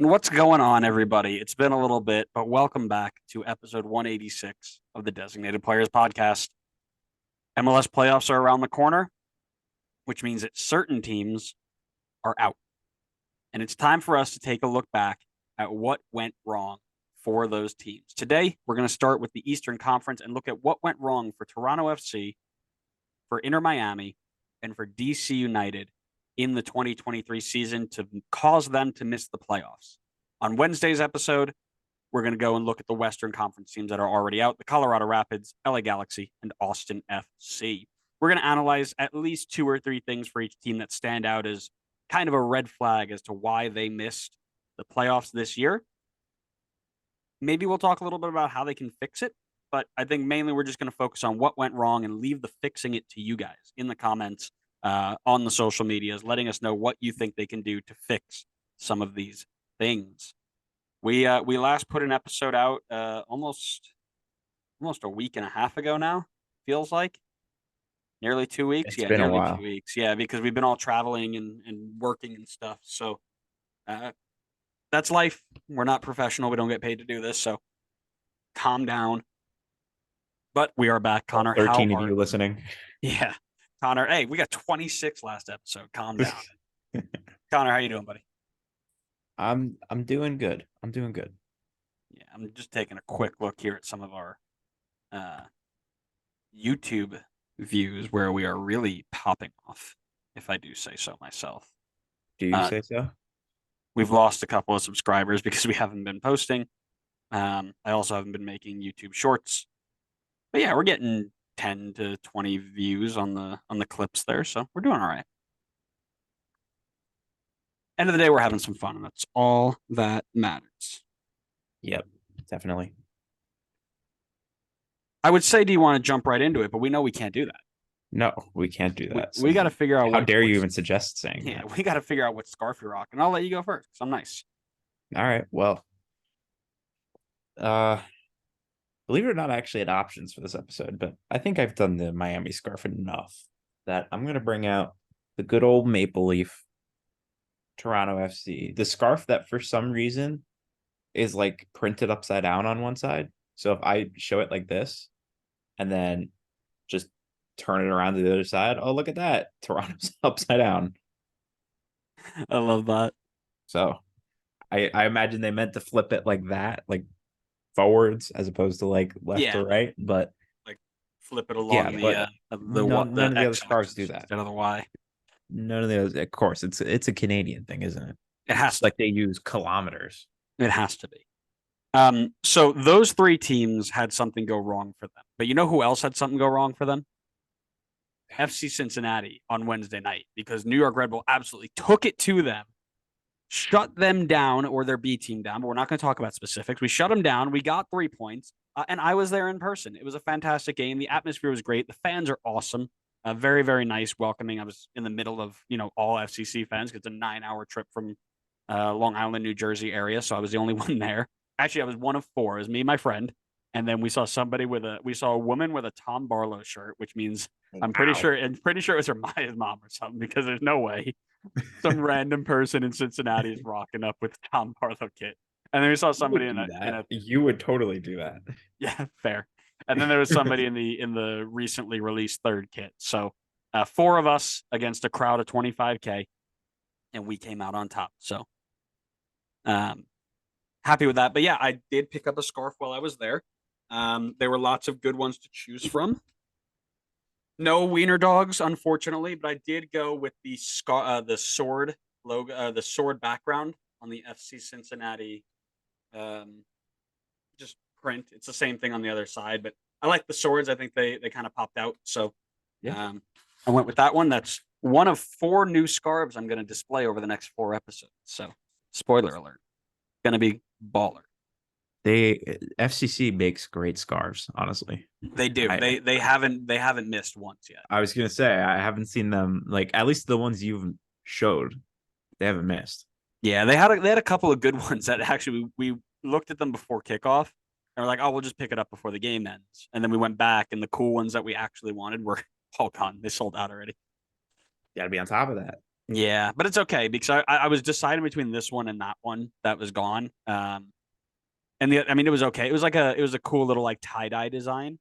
And what's going on, everybody? It's been a little bit, but welcome back to episode 186 of the Designated Players Podcast. MLS playoffs are around the corner, which means that certain teams are out. And it's time for us to take a look back at what went wrong for those teams. Today, we're going to start with the Eastern Conference and look at what went wrong for Toronto FC, for Inter Miami, and for DC United in the 2023 season to cause them to miss the playoffs. On Wednesday's episode, we're going to go and look at the Western Conference teams that are already out, the Colorado Rapids, LA Galaxy, and Austin FC. We're going to analyze at least two or three things for each team that stand out as kind of a red flag as to why they missed the playoffs this year. Maybe we'll talk a little bit about how they can fix it, but I think mainly we're just going to focus on what went wrong and leave the fixing it to you guys in the comments on the social medias, letting us know what you think they can do to fix some of these things. We last put an episode out almost a week and a half ago now. Feels like nearly 2 weeks. It's Yeah, been a nearly while. 2 weeks. Yeah, because we've been all traveling and working and stuff. So that's life. We're not professional. We don't get paid to do this. So calm down. But we are back, Connor. How 13 of are you listening. Yeah, Connor. Hey, we got 26 last episode. Calm down, Connor. How you doing, buddy? I'm doing good. I'm doing good. Yeah, I'm just taking a quick look here at some of our YouTube views where we are really popping off, if I do say so myself. Do you say so? We've lost a couple of subscribers because we haven't been posting. I also haven't been making YouTube shorts. But yeah, we're getting 10 to 20 views on the clips there, so we're doing all right. End of the day, we're having some fun, and that's all that matters. Yep, definitely. I would say, do you want to jump right into it? But we know we can't do that. No, we can't do that. We got to figure out How dare you even suggest saying Yeah, that? we got to figure out what scarf you're rocking. I'll let you go first because I'm nice. All right. Well, uh, believe it or not, I actually had options for this episode, but I think I've done the Miami scarf enough that I'm gonna bring out the good old Maple Leaf Toronto FC. The scarf that for some reason is like printed upside down on one side. So if I show it like this and then just turn it around to the other side, oh, look at that. Toronto's upside down. I love that. So I imagine they meant to flip it like that, like forwards as opposed to like left or right. But like flip it along none of the other X scarves do that. instead of the Y. None of those. Of course, it's a Canadian thing, isn't it? It has to. Like they use kilometers. It has to be. So those three teams had something go wrong for them. But you know who else had something go wrong for them? FC Cincinnati on Wednesday night, because New York Red Bull absolutely took it to them, shut them down, or their B team down. But we're not going to talk about specifics. We shut them down. We got 3 points, and I was there in person. It was a fantastic game. The atmosphere was great. The fans are awesome. Very, very nice, welcoming. I was in the middle of all FCC fans because it's a 9-hour trip from Long Island, New Jersey area. So I was the only one there. Actually, I was one of 4. It was me and my friend. And then we saw a woman with a Tom Barlow shirt, which means I'm pretty sure it was her mom or something, because there's no way some random person in Cincinnati is rocking up with Tom Barlow kit. And then we saw somebody you would totally do that. Yeah, fair. And then there was somebody in the recently released third kit. So 4 of us against a crowd of 25K, and we came out on top. So happy with that. But yeah, I did pick up a scarf while I was there. There were lots of good ones to choose from. No wiener dogs, unfortunately, but I did go with the sword logo, the sword background on the FC Cincinnati just print. It's the same thing on the other side, but I like the swords. I think they kind of popped out. So yeah. I went with that one. That's one of 4 new scarves I'm going to display over the next 4 episodes. So spoiler alert, going to be baller. FCC makes great scarves, honestly. They do. They haven't missed once yet. I was gonna say I haven't seen them, like at least the ones you've showed, they haven't missed. Yeah, they had a couple of good ones that actually we looked at them before kickoff and we're like, oh, we'll just pick it up before the game ends. And then we went back and the cool ones that we actually wanted were all gone. They sold out already. You gotta be on top of that. Yeah, but it's okay because I was deciding between this one and that one that was gone. And I mean, it was okay. It was a cool little like tie dye design.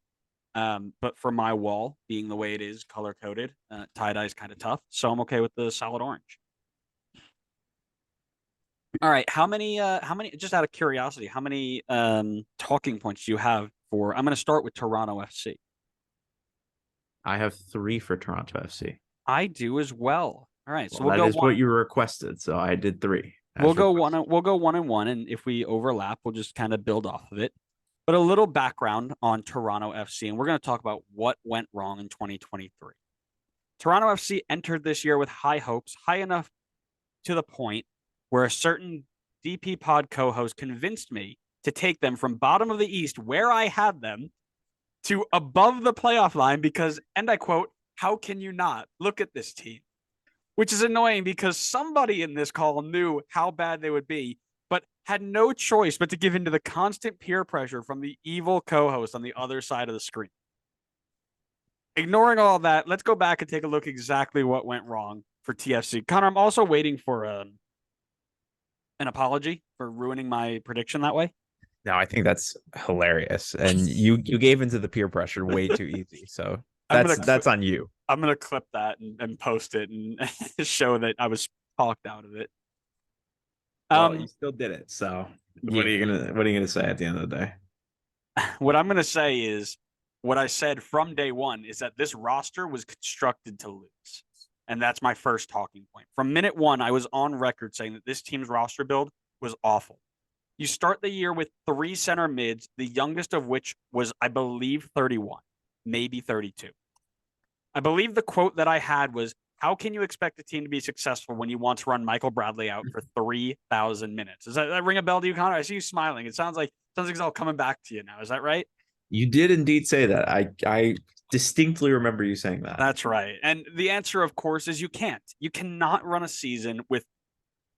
But for my wall being the way it is, color coded, tie dye is kind of tough. So I'm okay with the solid orange. All right, how many? Just out of curiosity, how many talking points do you have for? I'm going to start with Toronto FC. I have 3 for Toronto FC. I do as well. All right, so Well, that is what you requested, so I did 3 as requested. we'll go one and one, and if we overlap, we'll just kind of build off of it. But a little background on Toronto FC, and we're going to talk about what went wrong in 2023. Toronto FC entered this year with high hopes, high enough to the point where a certain DP Pod co-host convinced me to take them from bottom of the East, where I had them, to above the playoff line because, and I quote, "How can you not look at this team?" Which is annoying because somebody in this call knew how bad they would be, but had no choice but to give in to the constant peer pressure from the evil co-host on the other side of the screen. Ignoring all that, let's go back and take a look exactly what went wrong for TFC. Connor, I'm also waiting for an apology for ruining my prediction that way. No, I think that's hilarious, and you gave into the peer pressure way too easy. So I'm gonna that's on you. I'm gonna clip that and post it and show that I was talked out of it. Well, you Um, still did it. So yeah. what are you gonna say at the end of the day? What I'm gonna say is what I said from day one is that this roster was constructed to lose. And that's my first talking point. From minute one, I was on record saying that this team's roster build was awful. You start the year with 3 center mids, the youngest of which was, I believe, 31, maybe 32. I believe the quote that I had was, "How can you expect a team to be successful when you want to run Michael Bradley out for 3,000 minutes?" Does that ring a bell to you, Connor? I see you smiling. It sounds like it's all coming back to you now. Is that right? You did indeed say that. I distinctly remember you saying that. That's right. And the answer, of course, is you can't. You cannot run a season with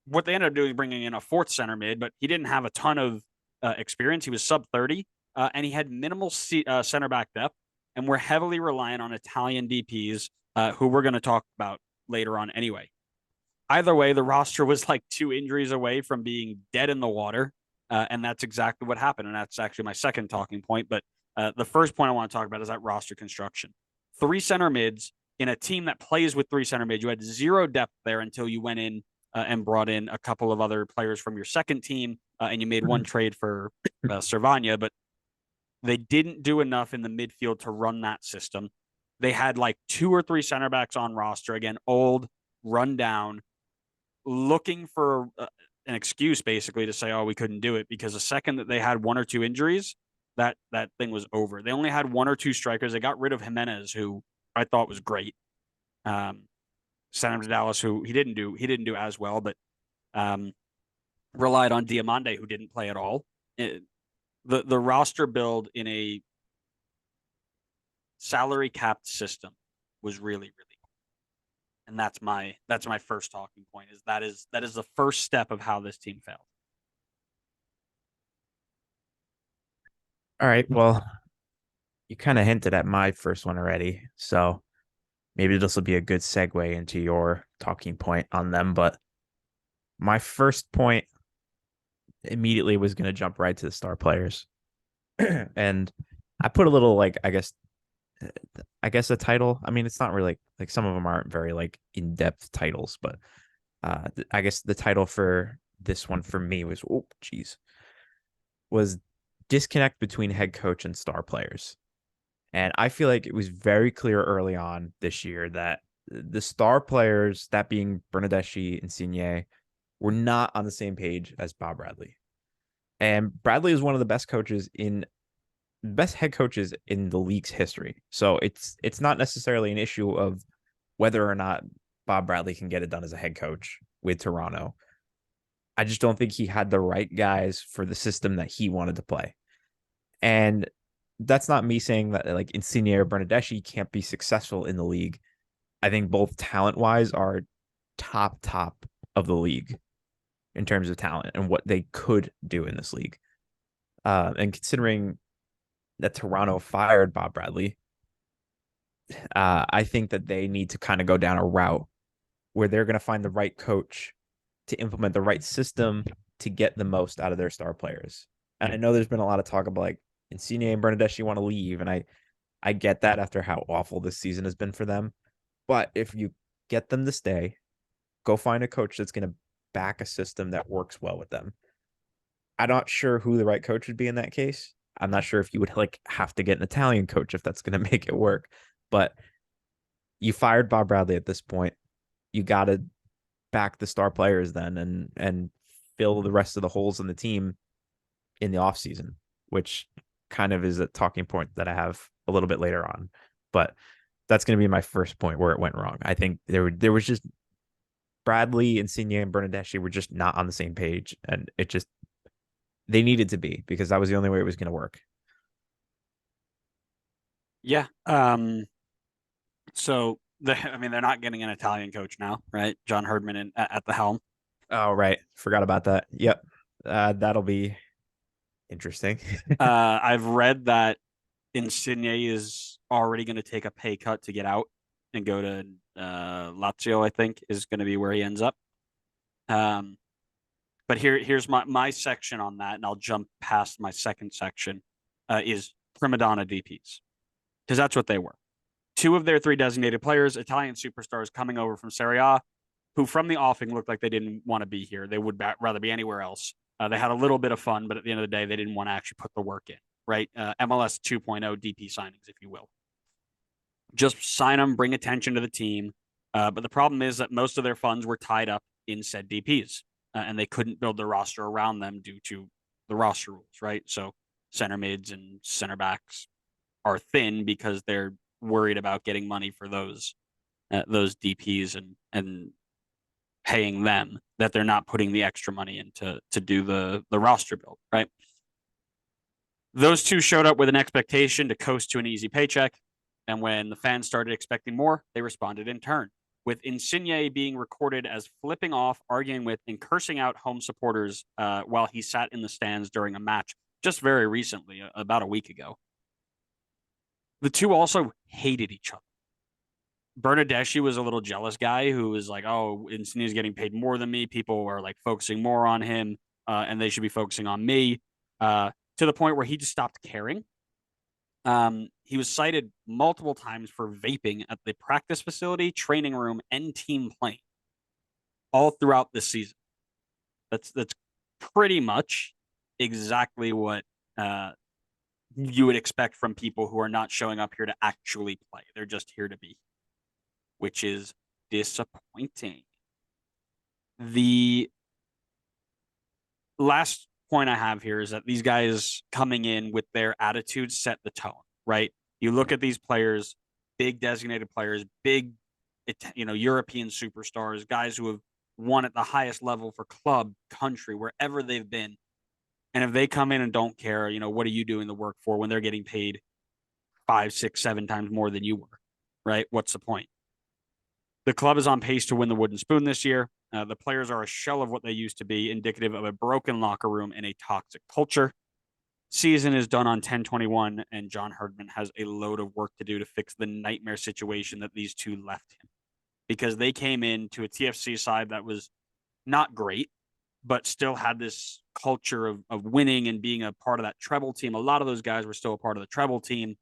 what they ended up doing, bringing in a 4th center mid, but he didn't have a ton of experience. He was sub 30, and he had minimal center back depth, and we're heavily reliant on Italian DPs, who we're going to talk about later on anyway. Either way, the roster was like 2 injuries away from being dead in the water, and that's exactly what happened. And that's actually my second talking point. But the first point I want to talk about is that roster construction. 3 center mids in a team that plays with 3 center mids. You had zero depth there until you went in and brought in a couple of other players from your second team, and you made one trade for Cervania, but they didn't do enough in the midfield to run that system. They had like 2 or 3 center backs on roster, again, old, run down, looking for an excuse basically to say, "Oh, we couldn't do it," because the second that they had 1 or 2 injuries, that thing was over. They only had 1 or 2 strikers. They got rid of Jimenez, who I thought was great. Um, Sent him to Dallas, who he didn't do as well, but um, relied on Diamande, who didn't play at all. The roster build in a salary capped system was really and that's my first talking point. That is the first step of how this team failed. All right. Well, you kind of hinted at my first one already, so maybe this will be a good segue into your talking point on them. But my first point immediately was going to jump right to the star players, and I put a little like I guess a title. I mean, it's not really like some of them aren't very like in depth titles, but I guess the title for this one for me was was disconnect between head coach and star players. And I feel like it was very clear early on this year that the star players, that being Bernadeschi and Signe, were not on the same page as Bob Bradley. And Bradley is one of the best head coaches in the league's history. So it's not necessarily an issue of whether or not Bob Bradley can get it done as a head coach with Toronto. I just don't think he had the right guys for the system that he wanted to play. And that's not me saying that like Insigne or Bernadeschi can't be successful in the league. I think both talent wise are top of the league in terms of talent and what they could do in this league. And considering that Toronto fired Bob Bradley, I think that they need to kind of go down a route where they're going to find the right coach to implement the right system to get the most out of their star players. And I know there's been a lot of talk about like Insigne and Bernadeschi want to leave, and I get that after how awful this season has been for them. But if you get them to stay, go find a coach that's going to back a system that works well with them. I'm not sure who the right coach would be in that case. I'm not sure if you would like have to get an Italian coach if that's going to make it work. But you fired Bob Bradley at this point. You got to back the star players then and fill the rest of the holes in the team in the offseason, which kind of is a talking point that I have a little bit later on. But that's going to be my first point where it went wrong. I think there was just Bradley, Insigne, and Bernadeschi were just not on the same page, and it just they needed to be because that was the only way it was going to work. Yeah. So I mean, they're not getting an Italian coach now, right? John Herdman at the helm. Oh, right. Forgot about that. Yep. That'll be interesting. I've read that Insigne is already going to take a pay cut to get out and go to Lazio. I think is going to be where he ends up. But here's my section on that, and I'll jump past my second section. Is prima donna DPs, because that's what they were. Two of their three designated players, Italian superstars coming over from Serie A, who from the offing looked like they didn't want to be here. They would rather be anywhere else. They had a little bit of fun, but at the end of the day, they didn't want to actually put the work in, right? MLS 2.0 DP signings, if you will. Just sign them, bring attention to the team. But the problem is that most of their funds were tied up in said DPs, and they couldn't build their roster around them due to the roster rules, right? So center mids and center backs are thin because they're worried about getting money for those DPs and paying them, that they're not putting the extra money in to do the roster build, right? Those two showed up with an expectation to coast to an easy paycheck, and when the fans started expecting more, they responded in turn, with Insigne being recorded as flipping off, arguing with, and cursing out home supporters while he sat in the stands during a match just very recently, about a week ago. The two also hated each other. Bernadeschi was a little jealous guy who was like, "Oh, Insigne's getting paid more than me. People are like focusing more on him, and they should be focusing on me." To the point where he just stopped caring. He was cited multiple times for vaping at the practice facility, training room, and team plane all throughout this season. That's pretty much exactly what you would expect from people who are not showing up here to actually play. They're just here to be, which is disappointing. The last point I have here is that these guys coming in with their attitudes set the tone, right? You look at these players, big designated players, big, European superstars, guys who have won at the highest level for club, country, wherever they've been. And if they come in and don't care, what are you doing the work for when they're getting paid 5, 6, 7 times more than you were, right? What's the point? The club is on pace to win the Wooden Spoon this year. The players are a shell of what they used to be, indicative of a broken locker room and a toxic culture. Season is done on 10/21, and John Herdman has a load of work to do to fix the nightmare situation that these two left him, because they came into a TFC side that was not great, but still had this culture of winning and being a part of that treble team. A lot of those guys were still a part of the treble team,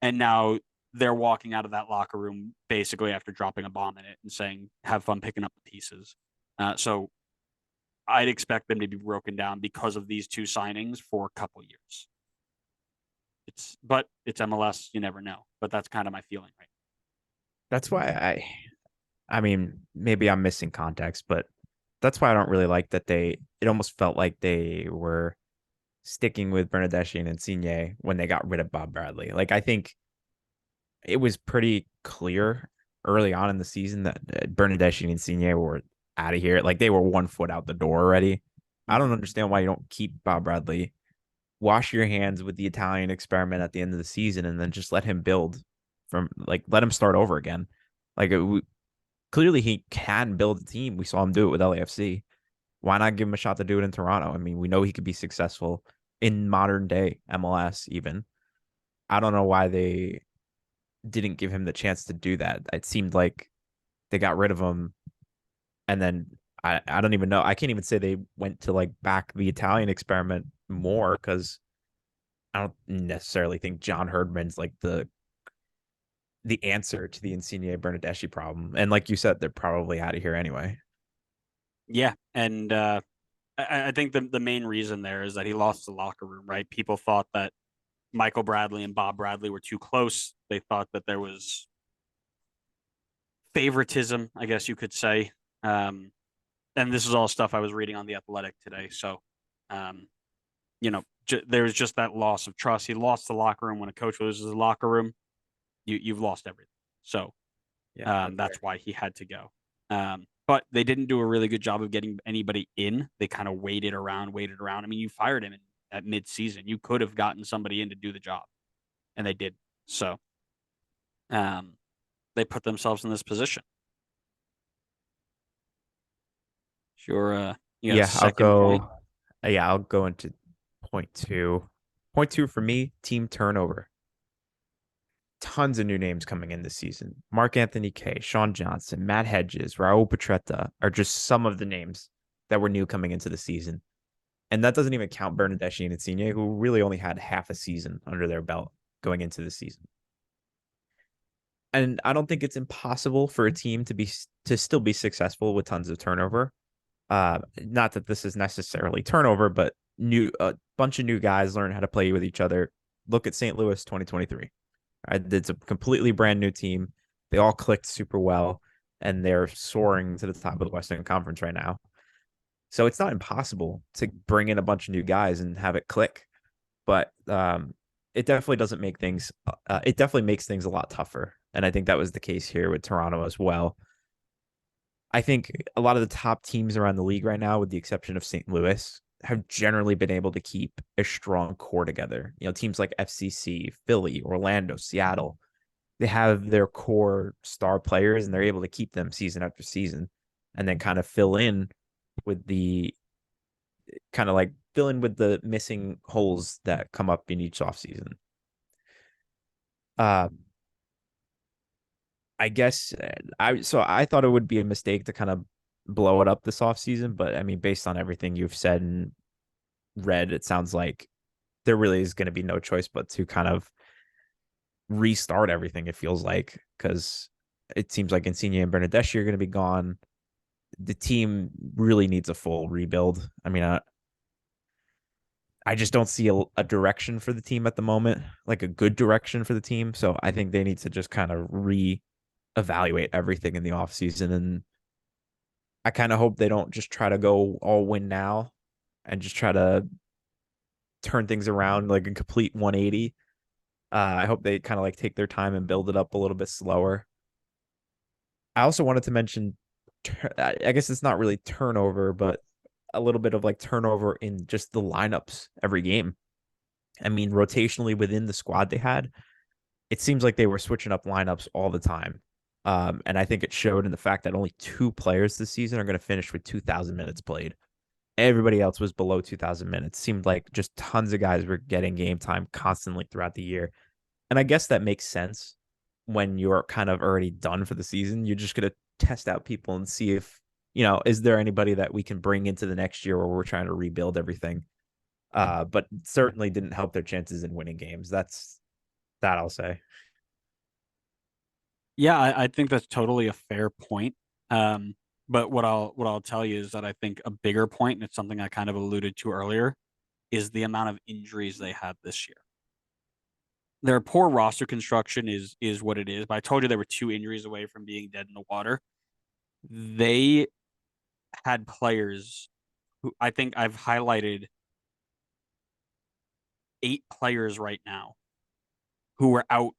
and now they're walking out of that locker room basically after dropping a bomb in it and saying, have fun picking up the pieces. So I'd expect them to be broken down because of these two signings for a couple years. But it's MLS, you never know. But that's kind of my feeling, right? That's why I mean, maybe I'm missing context, but that's why I don't really like that it almost felt like they were sticking with Bernadeschi and Insigne when they got rid of Bob Bradley. Like, I think it was pretty clear early on in the season that Bernadeschi and Insigne were out of here. Like, they were 1 foot out the door already. I don't understand why you don't keep Bob Bradley, wash your hands with the Italian experiment at the end of the season, and then just let him build let him start over again. Like, clearly he can build a team. We saw him do it with LAFC. Why not give him a shot to do it in Toronto? I mean, we know he could be successful in modern day MLS even. I don't know why they didn't give him the chance to do that. It seemed like they got rid of him And then I don't even know. I can't even say they went to like back the Italian experiment more because I don't necessarily think John Herdman's like the answer to the Insigne Bernadeschi problem. And like you said, they're probably out of here anyway. Yeah, and I think the main reason there is that he lost the locker room. Right, people thought that Michael Bradley and Bob Bradley were too close. They thought that there was favoritism, I guess you could say. Um, and this is all stuff I was reading on the Athletic today. So, um, there was just that loss of trust. He lost the locker room. When a coach loses the locker room, you've lost everything. So Yeah, that's that's fair. why he had to go. But they didn't do a really good job of getting anybody in. They kind of waited around, waited around. I mean, you fired him at mid-season. You could have gotten somebody in to do the job, and they did. So um, they put themselves in this position. Sure. You got a Yeah, I'll second point? go. Yeah, I'll go into point two. Point two for me, team turnover. Tons of new names coming in this season. Mark Anthony Kay, Sean Johnson, Matt Hedges, Raul Petretta are just some of the names that were new coming into the season. And that doesn't even count Bernadeschi and Insigne, who really only had half a season under their belt going into the season. And I don't think it's impossible for a team to still be successful with tons of turnover. Not that this is necessarily turnover, but new a bunch of new guys learn how to play with each other. Look at St. Louis 2023. It's a completely brand new team. They all clicked super well, and they're soaring to the top of the Western Conference right now. So it's not impossible to bring in a bunch of new guys and have it click, but it definitely doesn't make things. It definitely makes things a lot tougher, and I think that was the case here with Toronto as well. I think a lot of the top teams around the league right now, with the exception of St. Louis, have generally been able to keep a strong core together. Teams like FCC, Philly, Orlando, Seattle, they have their core star players and they're able to keep them season after season and then kind of with the fill in with the missing holes that come up in each offseason. Uh, I guess I thought it would be a mistake to kind of blow it up this offseason, but I mean, based on everything you've said and read, it sounds like there really is going to be no choice but to kind of restart everything. It feels like because it seems like Insigne and Bernadeschi are going to be gone. The team really needs a full rebuild. I mean, I just don't see a direction for the team at the moment, like a good direction for the team. So I think they need to just kind of evaluate everything in the offseason. And I kind of hope they don't just try to go all win now and just try to turn things around like a complete 180. I hope they kind of like take their time and build it up a little bit slower. I also wanted to mention, I guess it's not really turnover, but a little bit of like turnover in just the lineups every game. I mean, rotationally within the squad they had, it seems like they were switching up lineups all the time. And I think it showed in the fact that only two players this season are going to finish with 2,000 minutes played. Everybody else was below 2,000 minutes. Seemed like just tons of guys were getting game time constantly throughout the year. And I guess that makes sense when you're kind of already done for the season. You're just going to test out people and see if, is there anybody that we can bring into the next year where we're trying to rebuild everything. But certainly didn't help their chances in winning games. That I'll say. Yeah, I think that's totally a fair point. Um, but what I'll tell you is that I think a bigger point, and it's something I kind of alluded to earlier, is the amount of injuries they had this year. Their poor roster construction is what it is. But I told you they were two injuries away from being dead in the water. They had players who I think I've highlighted 8 players right now who were out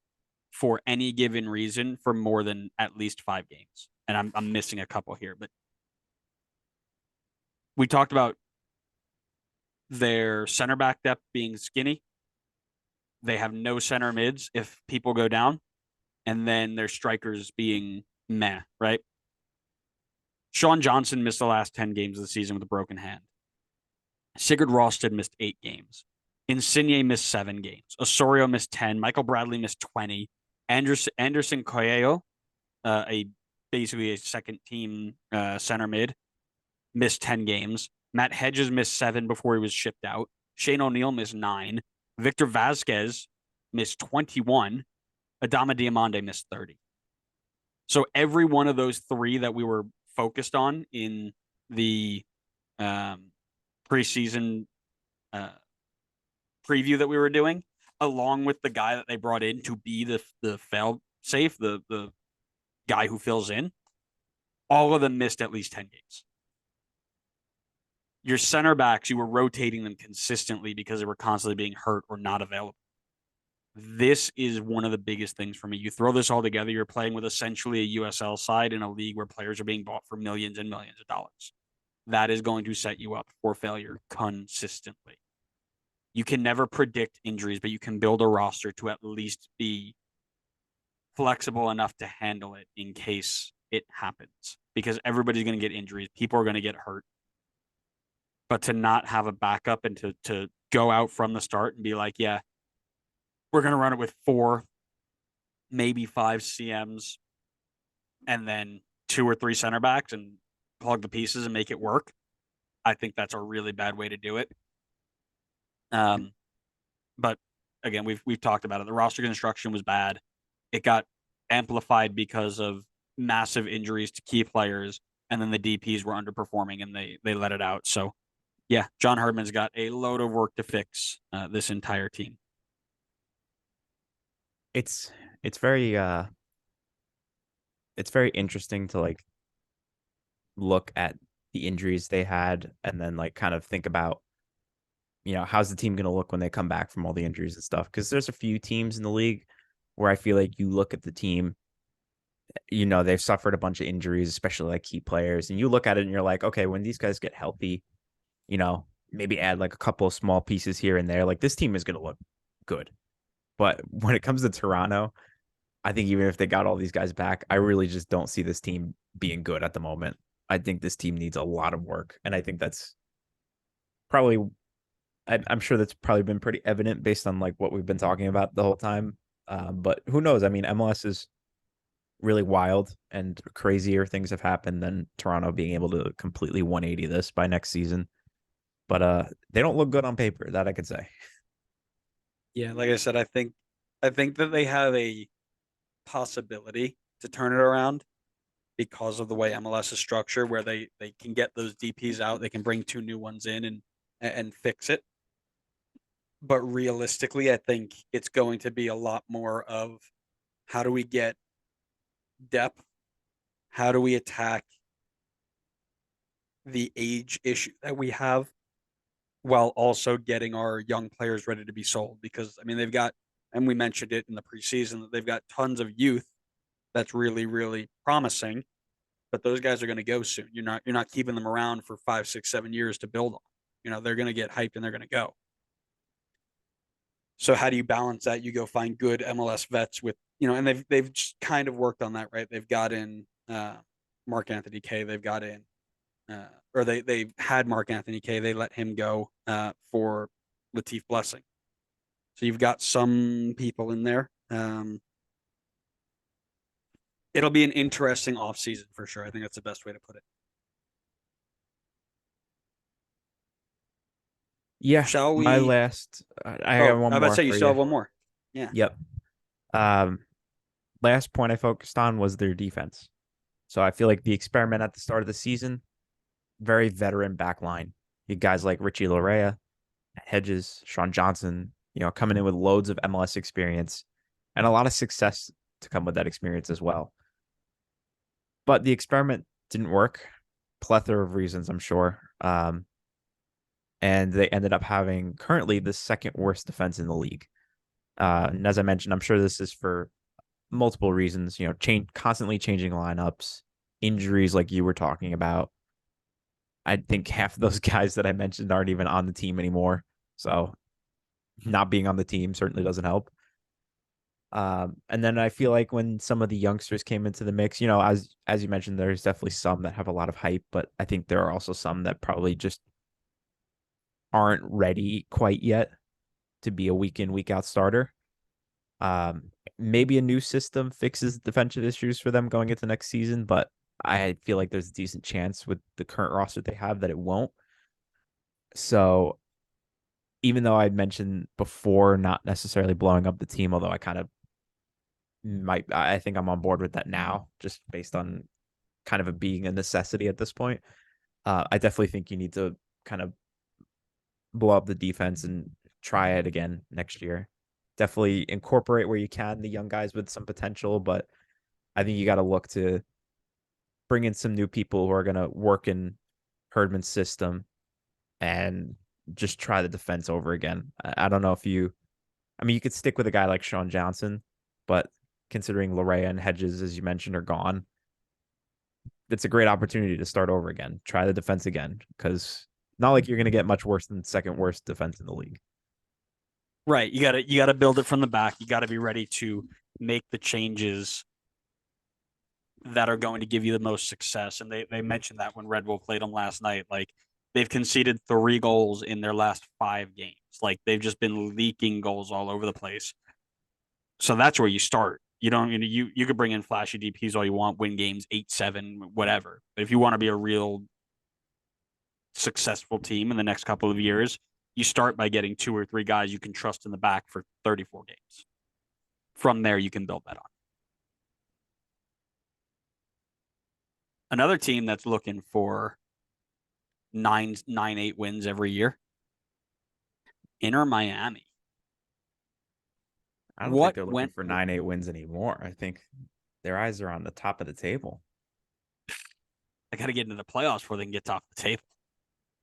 for any given reason for more than at least 5 games. And I'm missing a couple here, but we talked about their center back depth being skinny. They have no center mids if people go down, and then their strikers being meh, right? Sean Johnson missed the last 10 games of the season with a broken hand. Sigurd Rosted missed 8 games. Insigne missed 7 games. Osorio missed 10. Michael Bradley missed 20. Anderson Coelho, a basically a second team center mid, missed 10 games. Matt Hedges missed 7 before he was shipped out. Shane O'Neill missed 9. Victor Vasquez missed 21. Adama Diamande missed 30. So every one of those 3 that we were focused on in the preseason preview that we were doing, along with the guy that they brought in to be the fail safe, the guy who fills in, all of them missed at least 10 games. Your center backs, you were rotating them consistently because they were constantly being hurt or not available. This is one of the biggest things for me. You throw this all together, you're playing with essentially a USL side in a league where players are being bought for millions and millions of dollars. That is going to set you up for failure consistently. You can never predict injuries, but you can build a roster to at least be flexible enough to handle it in case it happens, because everybody's going to get injuries. People are going to get hurt. But to not have a backup and to go out from the start and be like, yeah, we're going to run it with 4, maybe 5 CMs, and then 2 or 3 center backs and plug the pieces and make it work. I think that's a really bad way to do it. But again, we've talked about it. The roster construction was bad. It got amplified because of massive injuries to key players, and then the DPs were underperforming and they let it out. So yeah, John Herdman's got a load of work to fix this entire team. It's very interesting to like look at the injuries they had and then like kind of think about, how's the team going to look when they come back from all the injuries and stuff. Because there's a few teams in the league where I feel like you look at the team, they've suffered a bunch of injuries, especially like key players, and you look at it and you're like, okay, when these guys get healthy, maybe add like a couple of small pieces here and there, like this team is going to look good. But when it comes to Toronto, I think even if they got all these guys back, I really just don't see this team being good at the moment. I think this team needs a lot of work. And I think that's probably, I'm sure that's probably been pretty evident based on like what we've been talking about the whole time. But who knows? I mean, MLS is really wild and crazier things have happened than Toronto being able to completely 180 this by next season. But they don't look good on paper, that I could say. Yeah, like I said, I think that they have a possibility to turn it around because of the way MLS is structured, where they can get those DPs out, they can bring 2 new ones in and fix it. But realistically, I think it's going to be a lot more of how do we get depth? How do we attack the age issue that we have while also getting our young players ready to be sold? Because I mean, they've got, and we mentioned it in the preseason, that they've got tons of youth that's really, really promising, but those guys are going to go soon. You're not keeping them around for 5, 6, 7 years to build on. They're going to get hyped and they're going to go. So how do you balance that? You go find good MLS vets with, and they've just kind of worked on that, right? They've got in Mark Anthony Kaye. They've got in, or they've had Mark Anthony Kaye. They let him go for Latif Blessing. So you've got some people in there. It'll be an interesting offseason for sure. I think that's the best way to put it. Yeah. Shall we? My last, I got one I more. about to say you still have one more. Yeah. Yep. Last point I focused on was their defense. So I feel like the experiment at the start of the season, very veteran back line. You guys like Richie Larea, Hedges, Sean Johnson, coming in with loads of MLS experience and a lot of success to come with that experience as well. But the experiment didn't work. Plethora of reasons, I'm sure. And they ended up having currently the second worst defense in the league. And as I mentioned, I'm sure this is for multiple reasons, constantly changing lineups, injuries like you were talking about. I think half of those guys that I mentioned aren't even on the team anymore. So not being on the team certainly doesn't help. And then I feel like when some of the youngsters came into the mix, as you mentioned, there's definitely some that have a lot of hype, but I think there are also some that probably just aren't ready quite yet to be a week in, week out starter. Maybe a new system fixes defensive issues for them going into next season, but I feel like there's a decent chance with the current roster they have that it won't. So even though I'd mentioned before not necessarily blowing up the team, although I kind of I think I'm on board with that now, just based on kind of it being a necessity at this point. I definitely think you need to kind of blow up the defense and try it again next year. Definitely incorporate where you can the young guys with some potential, but I think you got to look to bring in some new people who are going to work in Herdman's system and just try the defense over again. I don't know if you, I mean, you could stick with a guy like Sean Johnson, but considering Larea and Hedges, as you mentioned, are gone, it's a great opportunity to start over again. Try the defense again, because not like you're going to get much worse than second worst defense in the league. Right. You gotta build it from the back. You gotta be ready to make the changes that are going to give you the most success. And they mentioned that when Red Bull played them last night. Like they've conceded 3 goals in their last 5 games. Like they've just been leaking goals all over the place. So that's where you start. You don't you could bring in flashy DPs all you want, win games 8-7, whatever. But if you want to be a real successful team in the next couple of years, you start by getting 2 or 3 guys you can trust in the back for 34 games. From there, you can build that on. Another team that's looking for 8 wins every year, Inter Miami. I don't think What they're looking went? for 9-8 wins anymore. I think their eyes are on the top of the table. I got to get into the playoffs before they can get top of the table,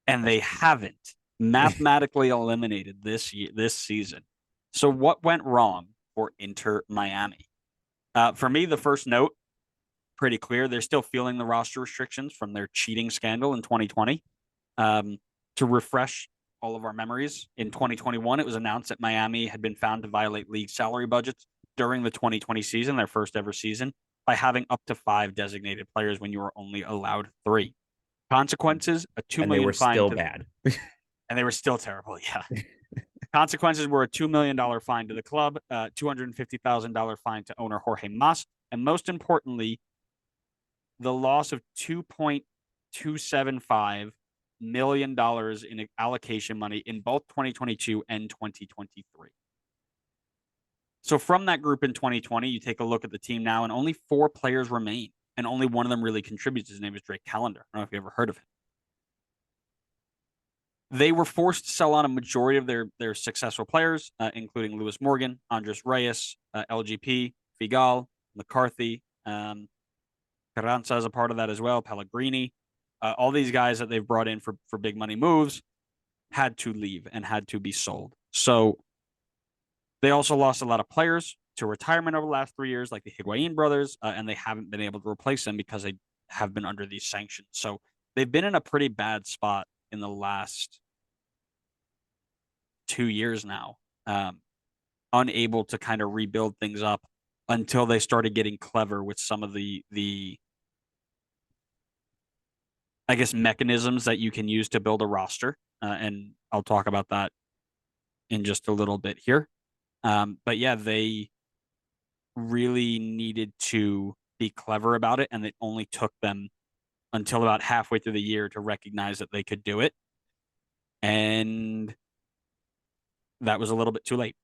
and That's they haven't mathematically eliminated this season. So what went wrong for Inter Miami? For me, the first note pretty clear. They're still feeling the roster restrictions from their cheating scandal in 2020. Um, to refresh all of our memories, in 2021, it was announced that Miami had been found to violate league salary budgets during the 2020 season, their first ever season, by having up to 5 designated players when you were only allowed 3. Consequences: a two and they were million fine still to, bad. and they were still terrible. Yeah. Consequences were a $2 million fine to the club, $250,000 fine to owner Jorge Mas, and most importantly, the loss of $2.275 million in allocation money in both 2022 and 2023. So from that group in 2020, you take a look at the team now, and only 4 players remain, and only one of them really contributes. His name is Drake Callender. I don't know if you ever heard of him. They were forced to sell on a majority of their successful players, including Lewis Morgan, Andres Reyes, LGP, Figal, McCarthy, Carranza is a part of that as well. Pellegrini, all these guys that they've brought in for big money moves had to leave and had to be sold. So they also lost a lot of players to retirement over the last 3 years, like the Higuain brothers, and they haven't been able to replace them because they have been under these sanctions. So they've been in a pretty bad spot in the last 2 years now, unable to kind of rebuild things up until they started getting clever with some of the I guess mechanisms that you can use to build a roster, and I'll talk about that in just a little bit here. But yeah, they really needed to be clever about it, and it only took them until about halfway through the year to recognize that they could do it, and that was a little bit too late.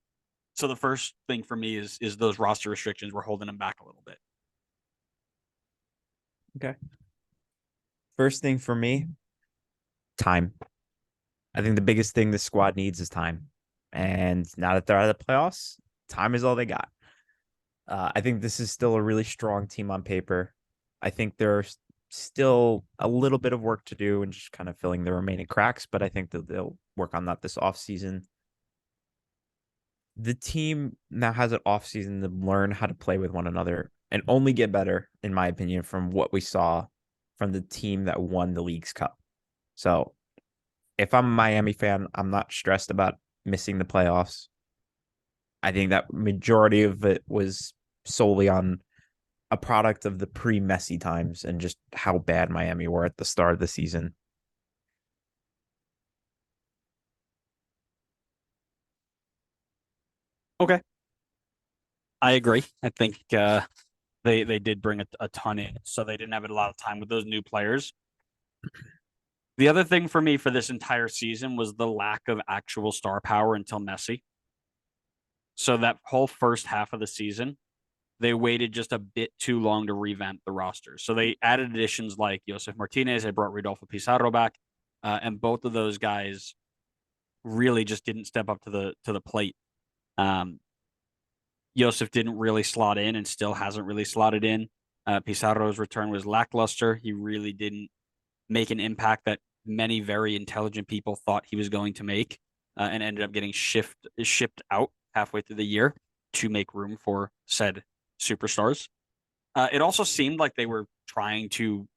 So the first thing for me is those roster restrictions were holding them back a little bit. Okay. First thing for me, time. I think the biggest thing this squad needs is time. And now that they're out of the playoffs, time is all they got. I think this is still a really strong team on paper. I think there's still a little bit of work to do and just kind of filling the remaining cracks, but I think that they'll work on that this offseason. The team now has an offseason to learn how to play with one another and only get better, in my opinion, from what we saw from the team that won the League's Cup. So if I'm a Miami fan, I'm not stressed about missing the playoffs. I think that majority of it was solely on a product of the pre-Messi times and just how bad Miami were at the start of the season. Okay. I agree. I think they did bring a ton in, so they didn't have a lot of time with those new players. The other thing for me for this entire season was the lack of actual star power until Messi. So that whole first half of the season, they waited just a bit too long to revamp the roster. So they added additions like Josef Martinez. They brought Rodolfo Pizarro back, and both of those guys really just didn't step up to the plate. Um, Josef didn't really slot in, and still hasn't really slotted in. Pizarro's return was lackluster. He really didn't make an impact that many very intelligent people thought he was going to make, and ended up getting shipped out halfway through the year to make room for said superstars. It also seemed like they were trying to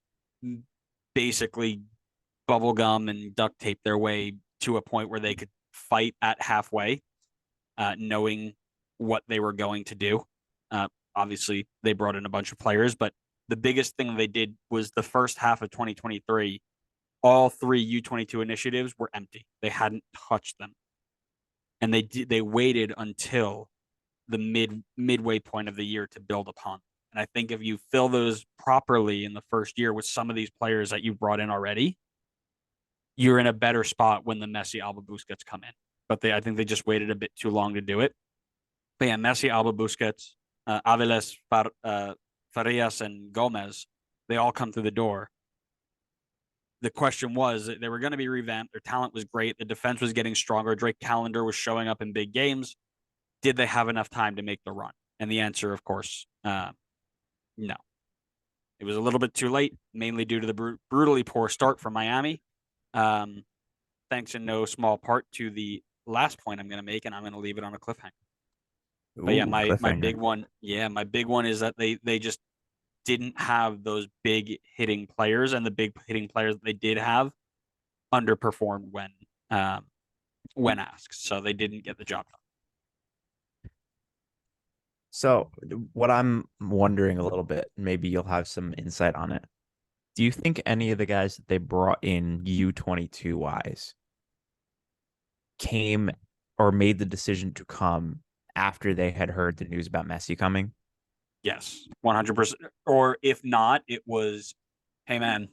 basically bubblegum and duct tape their way to a point where they could fight at halfway, knowing what they were going to do. Obviously, they brought in a bunch of players, but the biggest thing they did was the first half of 2023. All three U22 initiatives were empty. They hadn't touched them, and they waited until the midway point of the year to build upon. And I think if you fill those properly in the first year with some of these players that you've brought in already, you're in a better spot when the Messi Alba Busquets come in. But I think they just waited a bit too long to do it. But yeah, Messi, Alba Busquets, Aviles, Farias, and Gomez, they all come through the door. The question was they were going to be revamped. Their talent was great. The defense was getting stronger. Drake Callender was showing up in big games. Did they have enough time to make the run? And the answer, of course, no. It was a little bit too late, mainly due to the brutally poor start from Miami. Um, Thanks in no small part to the last point I'm going to make, and I'm going to leave it on a cliffhanger. But yeah, Ooh, my cliffhanger. big one, my big one is that they just didn't have those big hitting players, and the big hitting players that they did have underperformed um, when asked, so they didn't get the job done. So, what I'm wondering a little bit, maybe you'll have some insight on it. Do you think any of the guys that they brought in U22 wise came or made the decision to come after they had heard the news about Messi coming? Yes, 100%. Or if not, it was, hey man,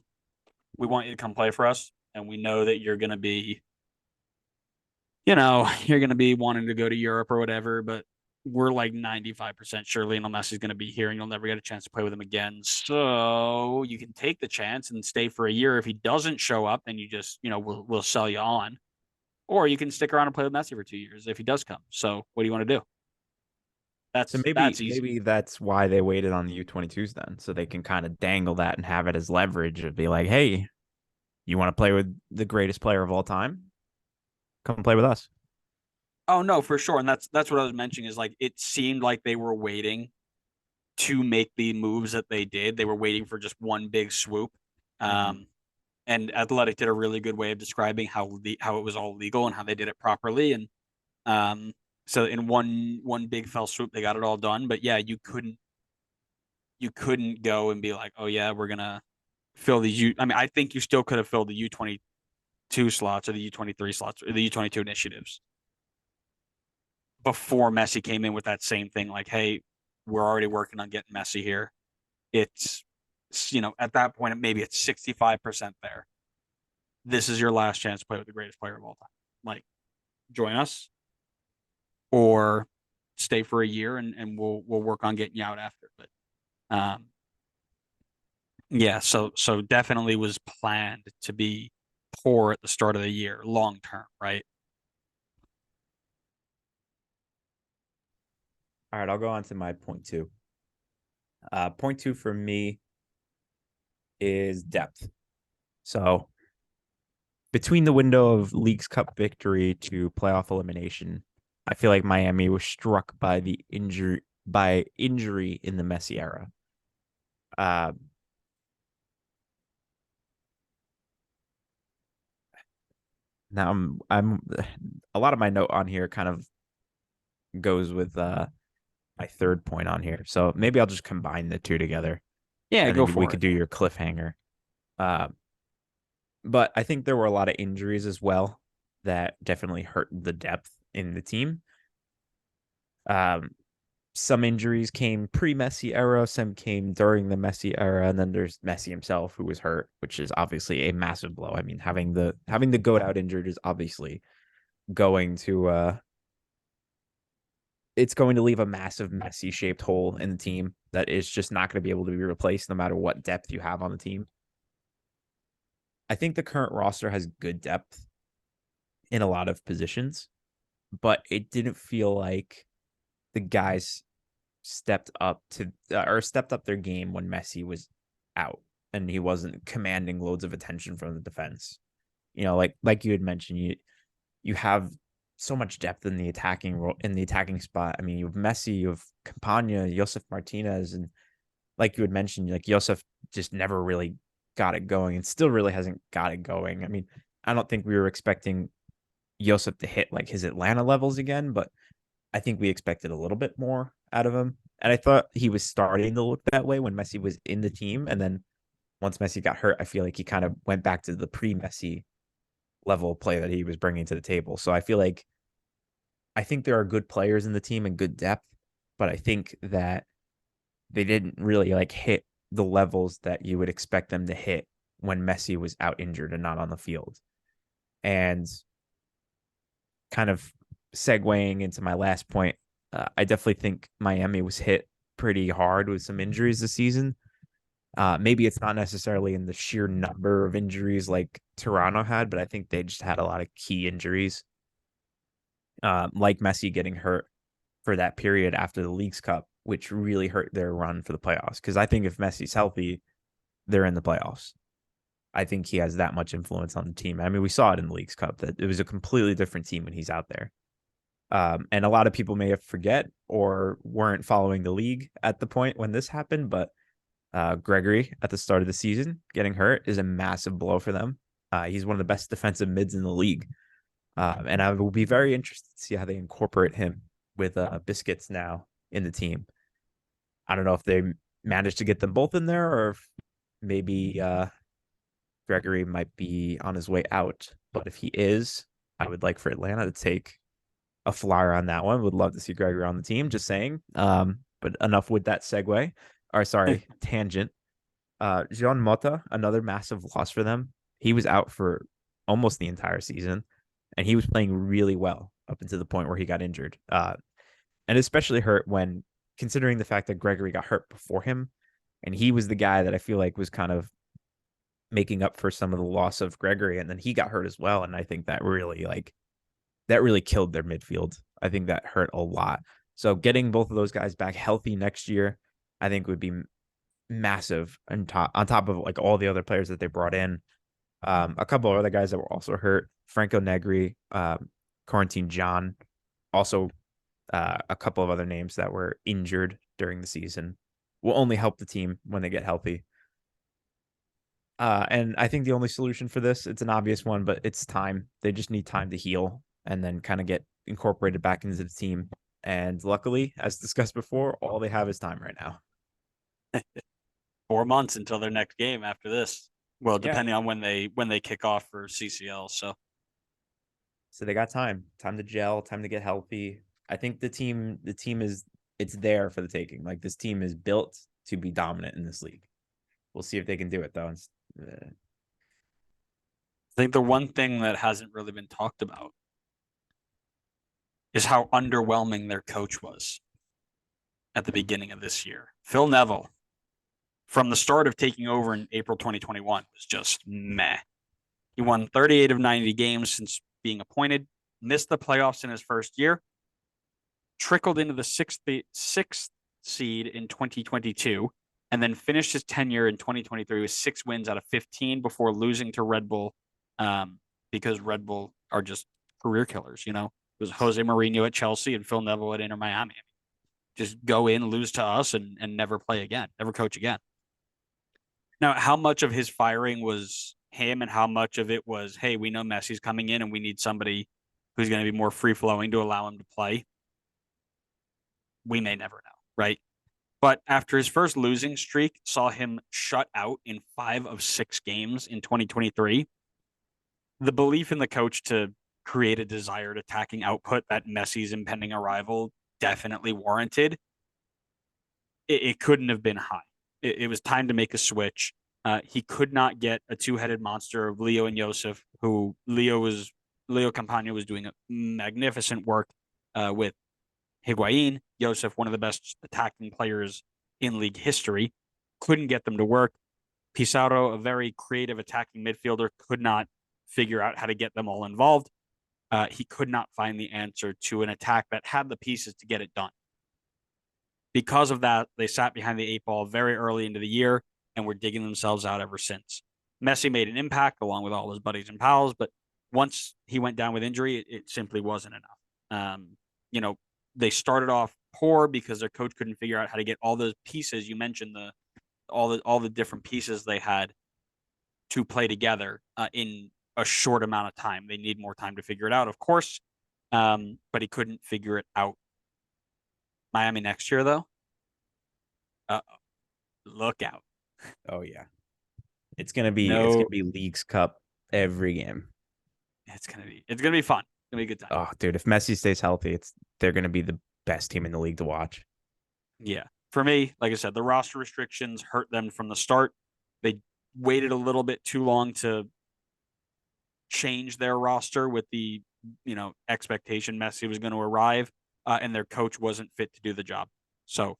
we want you to come play for us, and we know that you're going to be, you're going to be wanting to go to Europe or whatever, but we're like 95% sure Lionel Messi's going to be here and you'll never get a chance to play with him again. So you can take the chance and stay for a year. If he doesn't show up, then you just, we'll sell you on. Or you can stick around and play with Messi for 2 years if he does come. So what do you want to do? So That's easy. maybe that's why they waited on the U22s then, so they can kind of dangle that and have it as leverage and be like, "Hey, you want to play with the greatest player of all time? Come play with us." Oh no, for sure. And that's what I was mentioning is like it seemed like they were waiting to make the moves that they did. They were waiting for just one big swoop. Mm-hmm. Um, and Athletic did a really good way of describing how it was all legal and how they did it properly. And um, so in one big fell swoop, they got it all done. But yeah, you couldn't go and be like, oh yeah, we're gonna fill these U. I mean, I think you still could have filled the U22 slots or the U23 slots or the U22 initiatives before Messi came in with that same thing. Like, hey, we're already working on getting Messi here. It's at that point maybe it's 65% there. This is your last chance to play with the greatest player of all time. Like, join us or stay for a year and we'll work on getting you out after. But yeah, so definitely was planned to be poor at the start of the year, long term, right? All right, I'll go on to my point two. Point two for me is depth. So between the window of League's Cup victory to playoff elimination, I feel like Miami was struck by the injury in the Messi era. Uh, Now I'm a lot of my note on here kind of goes with my third point on here. So maybe I'll just combine the two together Yeah, and go then we for could it. do your cliffhanger. Uh, but I think there were a lot of injuries as well that definitely hurt the depth in the team. Um, some injuries came pre-Messi era, some came during the Messi era, and then there's Messi himself who was hurt, which is obviously a massive blow. I mean, having the goat out injured is obviously going to it's going to leave a massive Messi shaped hole in the team that is just not going to be able to be replaced no matter what depth you have on the team. I think the current roster has good depth in a lot of positions, but it didn't feel like the guys stepped up their game when Messi was out and he wasn't commanding loads of attention from the defense. Like you had mentioned, you have so much depth in the attacking spot. I mean, you have Messi, you have Campagna, Josef Martinez, and like you had mentioned, like Josef just never really got it going and still really hasn't got it going. I mean, I don't think we were expecting Josef to hit like his Atlanta levels again, but I think we expected a little bit more out of him. And I thought he was starting to look that way when Messi was in the team. And then once Messi got hurt, I feel like he kind of went back to the pre-Messi level of play that he was bringing to the table. So I think there are good players in the team and good depth, but I think that they didn't really like hit the levels that you would expect them to hit when Messi was out injured and not on the field. And kind of segueing into my last point, I definitely think Miami was hit pretty hard with some injuries this season. Maybe it's not necessarily in the sheer number of injuries like Toronto had, but I think they just had a lot of key injuries, like Messi getting hurt for that period after the Leagues Cup, which really hurt their run for the playoffs. Because I think if Messi's healthy, they're in the playoffs. I think he has that much influence on the team. I mean, we saw it in the Leagues Cup that it was a completely different team when he's out there. And a lot of people may have forget or weren't following the league at the point when this happened, but Gregory at the start of the season getting hurt is a massive blow for them. He's one of the best defensive mids in the league. And I will be very interested to see how they incorporate him with Biscuits now in the team. I don't know if they managed to get them both in there or if maybe Gregory might be on his way out. But if he is, I would like for Atlanta to take a flyer on that one. Would love to see Gregory on the team, just saying. But enough with that segue. Or sorry, tangent. Jean Mota, another massive loss for them. He was out for almost the entire season, and he was playing really well up until the point where he got injured. And especially hurt when considering the fact that Gregory got hurt before him, and he was the guy that I feel like was kind of making up for some of the loss of Gregory, and then he got hurt as well. And I think that really killed their midfield. I think that hurt a lot. So getting both of those guys back healthy next year, I think would be massive on top of like all the other players that they brought in. A couple of other guys that were also hurt, Franco Negri, Quarantine John, also a couple of other names that were injured during the season will only help the team when they get healthy. And I think the only solution for this, it's an obvious one, but it's time. They just need time to heal and then kind of get incorporated back into the team. And luckily, as discussed before, all they have is time right now. 4 months until their next game after this. Well, Yeah. depending on when they kick off for CCL. So they got time to gel, time to get healthy. I think the team is it's there for the taking. Like this team is built to be dominant in this league. We'll see if they can do it though. I think the one thing that hasn't really been talked about is how underwhelming their coach was at the beginning of this year. Phil Neville, from the start of taking over in April 2021, was just meh. He won 38 of 90 games since being appointed, missed the playoffs in his first year, trickled into the sixth seed in 2022, and then finished his tenure in 2023 with 6 wins out of 15 before losing to Red Bull, because Red Bull are just career killers. It was Jose Mourinho at Chelsea and Phil Neville at Inter Miami. Just go in, lose to us, and never play again, never coach again. Now, how much of his firing was him and how much of it was, hey, we know Messi's coming in and we need somebody who's going to be more free-flowing to allow him to play? We may never know, right? But after his first losing streak saw him shut out in 5 of 6 games in 2023, the belief in the coach to create a desired attacking output that Messi's impending arrival definitely warranted it couldn't have been high. It was time to make a switch. He could not get a two-headed monster of Leo and Josef, who Leo Campagna was doing magnificent work with Higuain. Josef, one of the best attacking players in league history, couldn't get them to work. Pizarro, a very creative attacking midfielder, could not figure out how to get them all involved. He could not find the answer to an attack that had the pieces to get it done. Because of that, they sat behind the eight ball very early into the year and were digging themselves out ever since. Messi made an impact along with all his buddies and pals, but once he went down with injury, it simply wasn't enough. You know, they started off poor because their coach couldn't figure out how to get all those pieces. You mentioned all the different pieces they had to play together in a short amount of time. They need more time to figure it out, of course, but he couldn't figure it out. Miami next year, though, look out. Oh yeah. It's gonna No, be Leagues Cup every game. it's gonna be fun. It's gonna be a good time. Oh, dude, if Messi stays healthy, they're gonna be the best team in the league to watch. Yeah. For me, like I said, the roster restrictions hurt them from the start. They waited a little bit too long to change their roster with the expectation Messi was going to arrive, and their coach wasn't fit to do the job. So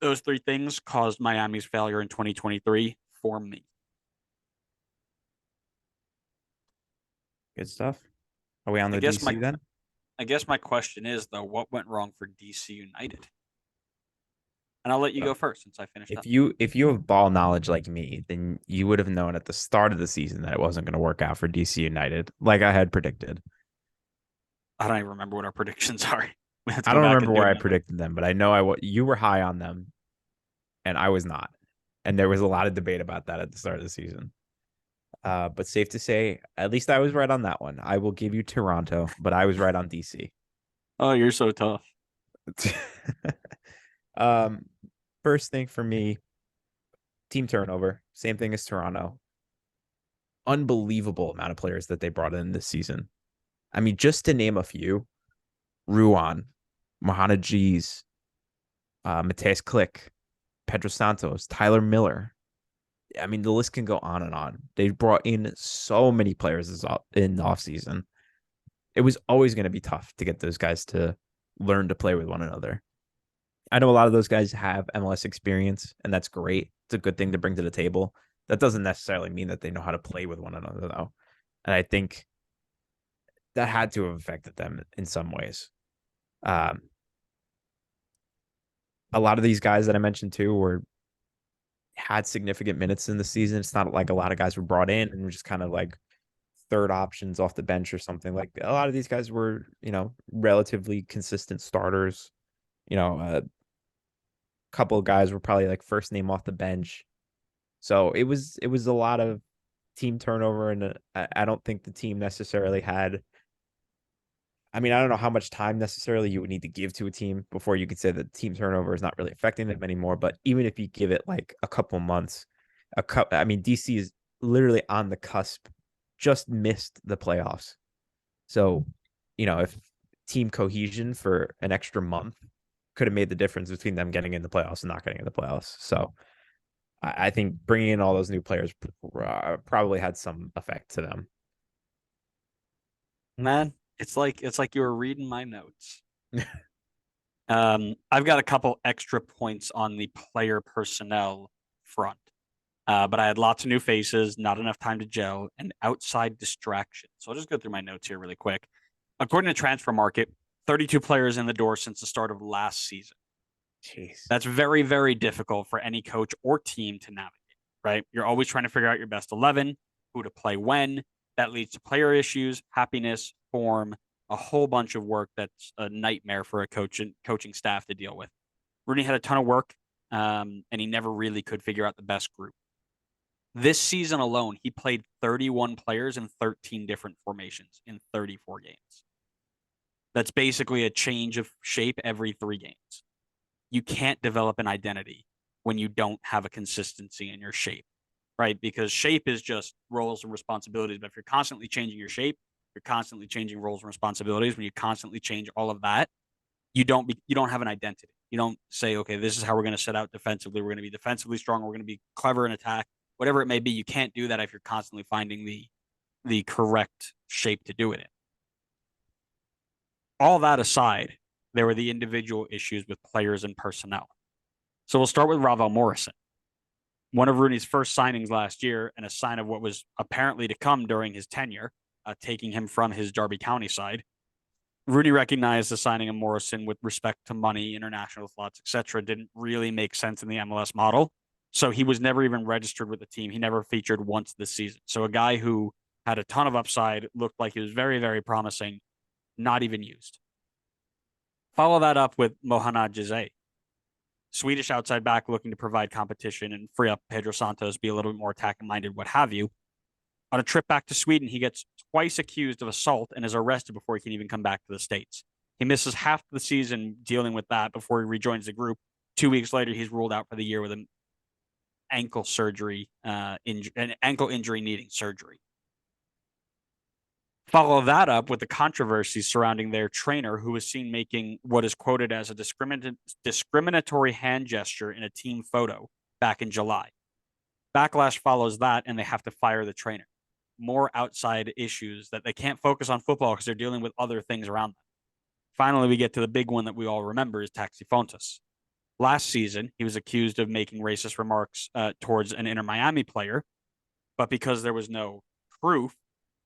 those three things caused Miami's failure in 2023 for me. Good stuff. Are we on I the guess DC then? I guess my question is though, what went wrong for DC United? And I'll let you So go first since I finished up. if you have ball knowledge like me, then you would have known at the start of the season that it wasn't going to work out for DC United, like I had predicted. I don't even remember what our predictions are. We have to I go don't back remember and do where I them. predicted them, but I know you were high on them, and I was not. And there was a lot of debate about that at the start of the season. But safe to say, at least I was right on that one. I will give you Toronto, but I was right on DC. Oh, you're so tough. um, First thing for me, team turnover. Same thing as Toronto. Unbelievable amount of players that they brought in this season. I mean, just to name a few: Ruan, Mohana G's, Mateus Click, Pedro Santos, Tyler Miller. I mean, the list can go on and on. They brought in so many players in the offseason. It was always going to be tough to get those guys to learn to play with one another. I know a lot of those guys have MLS experience, and that's great. It's a good thing to bring to the table. That doesn't necessarily mean that they know how to play with one another, though. And I think that had to have affected them in some ways. Um, a lot of these guys that I mentioned too had significant minutes in the season. It's not like a lot of guys were brought in and were just kind of like third options off the bench or something. Like a lot of these guys were, relatively consistent starters. A couple of guys were probably like first name off the bench. So it was a lot of team turnover, and I don't think the team necessarily had. I mean, I don't know how much time necessarily you would need to give to a team before you could say that team turnover is not really affecting them anymore. But even if you give it like a couple months, I mean, DC is literally on the cusp, just missed the playoffs. So, if team cohesion for an extra month could have made the difference between them getting in the playoffs and not getting in the playoffs. So, I think bringing in all those new players probably had some effect to them. Man, it's like you were reading my notes. I've got a couple extra points on the player personnel front, but I had lots of new faces, not enough time to gel, and outside distractions. So I'll just go through my notes here really quick. According to Transfer Market, 32 players in the door since the start of last season. Jeez. That's very, very difficult for any coach or team to navigate, right? You're always trying to figure out your best 11, who to play when. That leads to player issues, happiness, form, a whole bunch of work that's a nightmare for a coaching staff to deal with. Rooney had a ton of work, and he never really could figure out the best group. This season alone, he played 31 players in 13 different formations in 34 games. That's basically a change of shape every 3 games. You can't develop an identity when you don't have a consistency in your shape, right? Because shape is just roles and responsibilities. But if you're constantly changing your shape, you're constantly changing roles and responsibilities. When you constantly change all of that, you don't have an identity. You don't say, okay, this is how we're going to set out defensively. We're going to be defensively strong. We're going to be clever in attack, whatever it may be. You can't do that if you're constantly finding the correct shape to do it in. All that aside, there were the individual issues with players and personnel. So we'll start with Ravel Morrison, one of Rooney's first signings last year, and a sign of what was apparently to come during his tenure, taking him from his Derby County side. Rooney recognized the signing of Morrison with respect to money, international slots, etc., didn't really make sense in the MLS model. So he was never even registered with the team. He never featured once this season. So a guy who had a ton of upside, looked like he was very, very promising, not even used. Follow that up with Mohana Jose, Swedish outside back looking to provide competition and free up Pedro Santos, be a little bit more attacking minded, what have you. On a trip back to Sweden, he gets twice accused of assault and is arrested before he can even come back to the States. He misses half the season dealing with that before he rejoins the group. 2 weeks later, he's ruled out for the year with an ankle surgery, an ankle injury needing surgery. Follow that up with the controversy surrounding their trainer, who was seen making what is quoted as a discriminatory hand gesture in a team photo back in July. Backlash follows that, and they have to fire the trainer. More outside issues that they can't focus on football because they're dealing with other things around them. Finally, we get to the big one that we all remember is Taxi Fontes. Last season, he was accused of making racist remarks towards an Inter Miami player, but because there was no proof,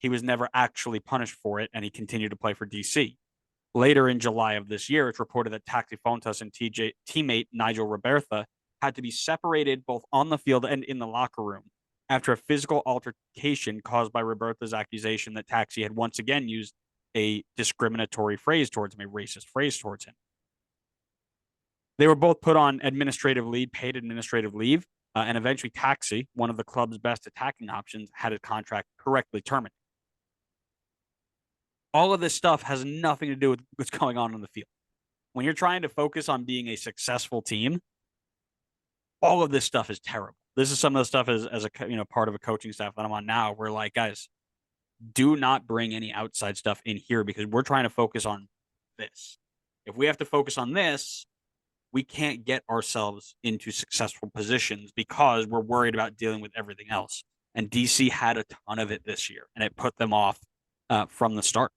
he was never actually punished for it, and he continued to play for DC. Later in July of this year, it's reported that Taxi Fontes and teammate Nigel Robertha had to be separated both on the field and in the locker room after a physical altercation caused by Roberta's accusation that Taxi had once again used a discriminatory phrase towards him, a racist phrase towards him. They were both put on administrative leave, paid administrative leave, and eventually Taxi, one of the club's best attacking options, had his contract correctly terminated. All of this stuff has nothing to do with what's going on the field. When you're trying to focus on being a successful team, all of this stuff is terrible. This is some of the stuff as a part of a coaching staff that I'm on now. We're like, guys, do not bring any outside stuff in here because we're trying to focus on this. If we have to focus on this, we can't get ourselves into successful positions because we're worried about dealing with everything else. And DC had a ton of it this year, and it put them off from the start.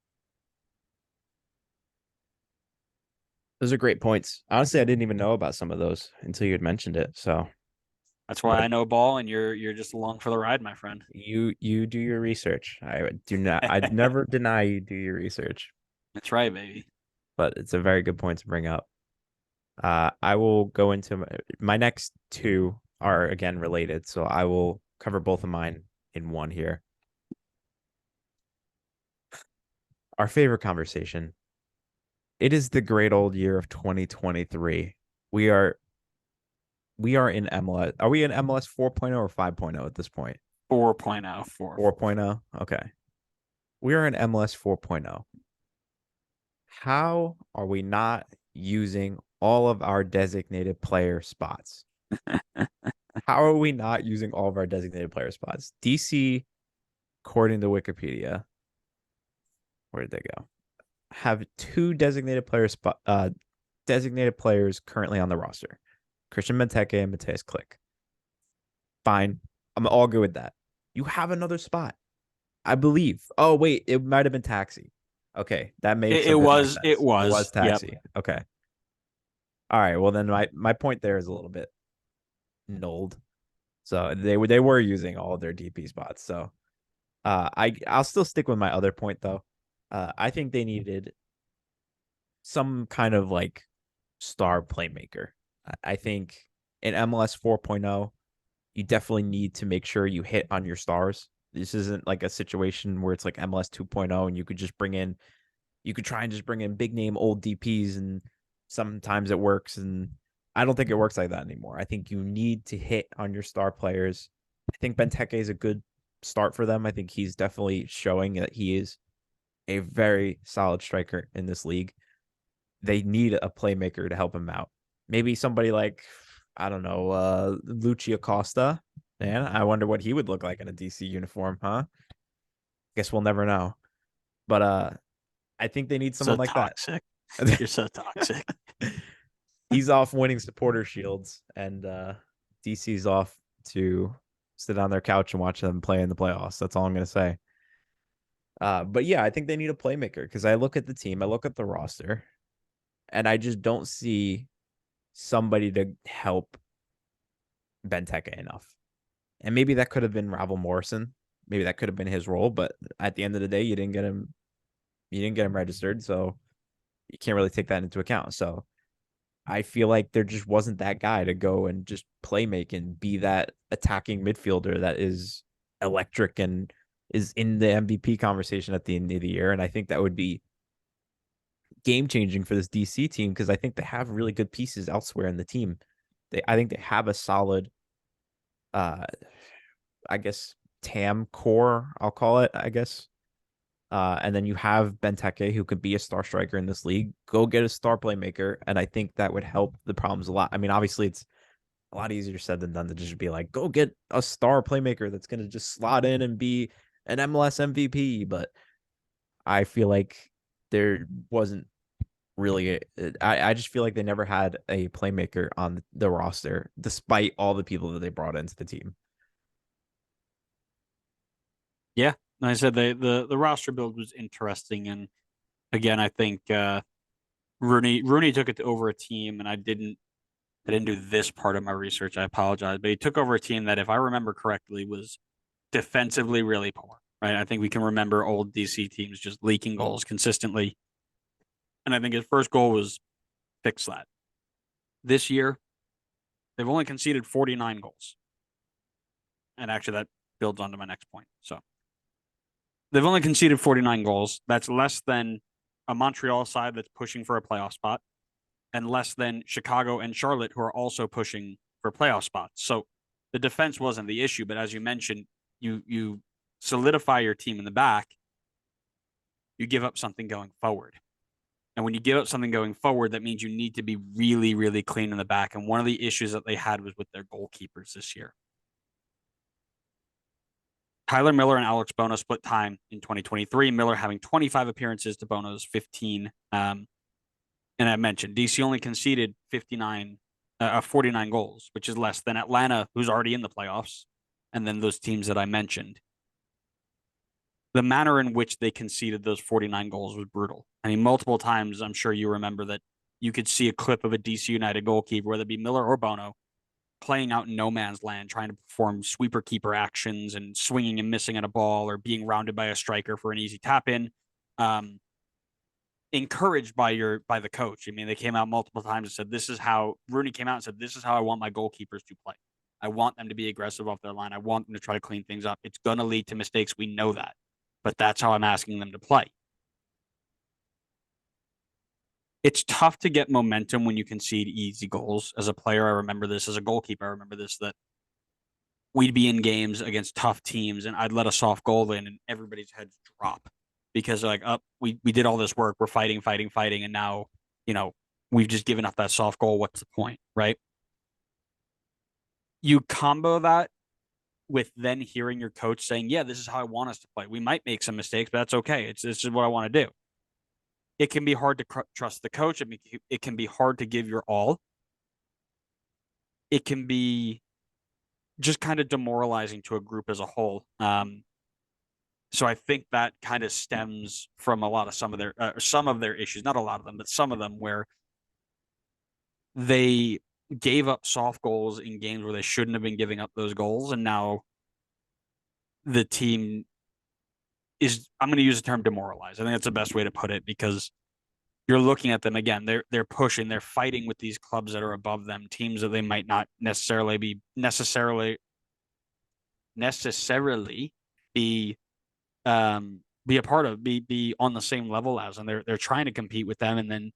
Those are great points. Honestly, I didn't even know about some of those until you had mentioned it. So that's why I know ball, and you're just along for the ride, my friend. You do your research. I do not. I'd never deny you do your research. That's right, baby. But it's a very good point to bring up. I will go into my next two are again related, so I will cover both of mine in one here. Our favorite conversation. It is the great old year of 2023. We are in MLS. Are we in MLS 4.0 or 5.0 at this point? 4.0. 4.0. Okay. We are in MLS 4.0. How are we not using all of our designated player spots? How are we not using all of our designated player spots? DC, according to Wikipedia, where did they go? Have two designated players currently on the roster. Christian Benteke and Mateus Click. Fine. I'm all good with that. You have another spot. I believe. Oh, wait. It might have been Taxi. Okay. That makes it was. It was Taxi. Yep. Okay. All right. Well, then my point there is a little bit nulled. So they were using all of their DP spots. So I'll still stick with my other point though. I think they needed some kind of like star playmaker. I think in MLS 4.0, you definitely need to make sure you hit on your stars. This isn't like a situation where it's like MLS 2.0 and you could try and just bring in big name old DPs and sometimes it works. And I don't think it works like that anymore. I think you need to hit on your star players. I think Benteke is a good start for them. I think he's definitely showing that he is a very solid striker in this league. They need a playmaker to help him out. Maybe somebody like, I don't know, Lucia Costa. Man, I wonder what he would look like in a DC uniform, huh? Guess we'll never know. But I think they need someone like toxic. that. You're so toxic. he's off winning supporter shields, and DC's off to sit on their couch and watch them play in the playoffs. That's all I'm gonna say. But yeah, I think they need a playmaker because I look at the team, I look at the roster, and I just don't see somebody to help Benteke enough. And maybe that could have been Ravel Morrison. Maybe that could have been his role, but at the end of the day, you didn't get him. You didn't get him registered, so you can't really take that into account. So I feel like there just wasn't that guy to go and just play make and be that attacking midfielder that is electric and is in the MVP conversation at the end of the year. And I think that would be game changing for this DC team because I think they have really good pieces elsewhere in the team. I think they have a solid, uh, I guess TAM core. I'll call it. I guess. And then you have Benteke, who could be a star striker in this league. Go get a star playmaker, and I think that would help the problems a lot. I mean, obviously, it's a lot easier said than done to just be like, go get a star playmaker that's going to just slot in and be an MLS MVP. But I feel like there wasn't really. I just feel like they never had a playmaker on the roster, despite all the people that they brought into the team. Yeah, and I said the roster build was interesting, and again, I think Rooney took it over a team, and I didn't do this part of my research. I apologize, but he took over a team that, if I remember correctly, was defensively really poor. Right, I think we can remember old DC teams just leaking goals consistently, and I think his first goal was fix that. This year, they've only conceded 49 goals, and actually that builds onto my next point. So they've only conceded 49 goals. That's less than a Montreal side that's pushing for a playoff spot, and less than Chicago and Charlotte, who are also pushing for playoff spots. So the defense wasn't the issue, but as you mentioned, you solidify your team in the back, you give up something going forward. And when you give up something going forward, that means you need to be really, really clean in the back. And one of the issues that they had was with their goalkeepers this year. Tyler Miller and Alex Bono split time in 2023. Miller having 25 appearances to Bono's 15. And I mentioned DC only conceded 49 goals, which is less than Atlanta, who's already in the playoffs, and then those teams that I mentioned. The manner in which they conceded those 49 goals was brutal. I mean, multiple times, I'm sure you remember that you could see a clip of a DC United goalkeeper, whether it be Miller or Bono, playing out in no man's land, trying to perform sweeper keeper actions and swinging and missing at a ball or being rounded by a striker for an easy tap in. Encouraged by the coach. I mean, they came out multiple times and said, this is how Rooney came out and said, this is how I want my goalkeepers to play. I want them to be aggressive off their line. I want them to try to clean things up. It's going to lead to mistakes. We know that, but that's how I'm asking them to play. It's tough to get momentum when you concede easy goals. As a player, I remember this. As a goalkeeper, I remember this, that we'd be in games against tough teams and I'd let a soft goal in and everybody's heads drop because like, up, we did all this work. We're fighting, fighting, fighting. And now, you know, we've just given up that soft goal. What's the point? Right. You combo that with then hearing your coach saying, yeah, this is how I want us to play. We might make some mistakes, but that's okay. This is what I want to do. It can be hard to trust the coach. It can be hard to give your all. It can be just kind of demoralizing to a group as a whole. So I think that kind of stems from a lot of some of their issues, not a lot of them, but some of them where they gave up soft goals in games where they shouldn't have been giving up those goals, and now the team is, I'm going to use the term demoralized. I think that's the best way to put it because you're looking at them again. They're pushing, they're fighting with these clubs that are above them, teams that they might not necessarily be be be a part of, be on the same level as, and they're trying to compete with them, and then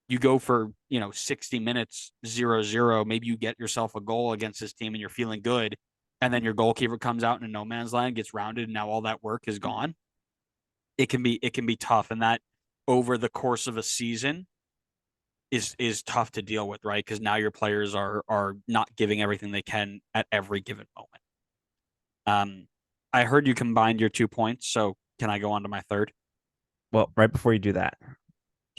you go for 60 minutes 0-0. Maybe you get yourself a goal against this team and you're feeling good, and then your goalkeeper comes out in a no man's land, gets rounded, and now all that work is gone. It can be tough, and that over the course of a season is tough to deal with, right? Because now your players are not giving everything they can at every given moment. I heard you combined your 2 points, so can I go on to my third? Well, right before you do that,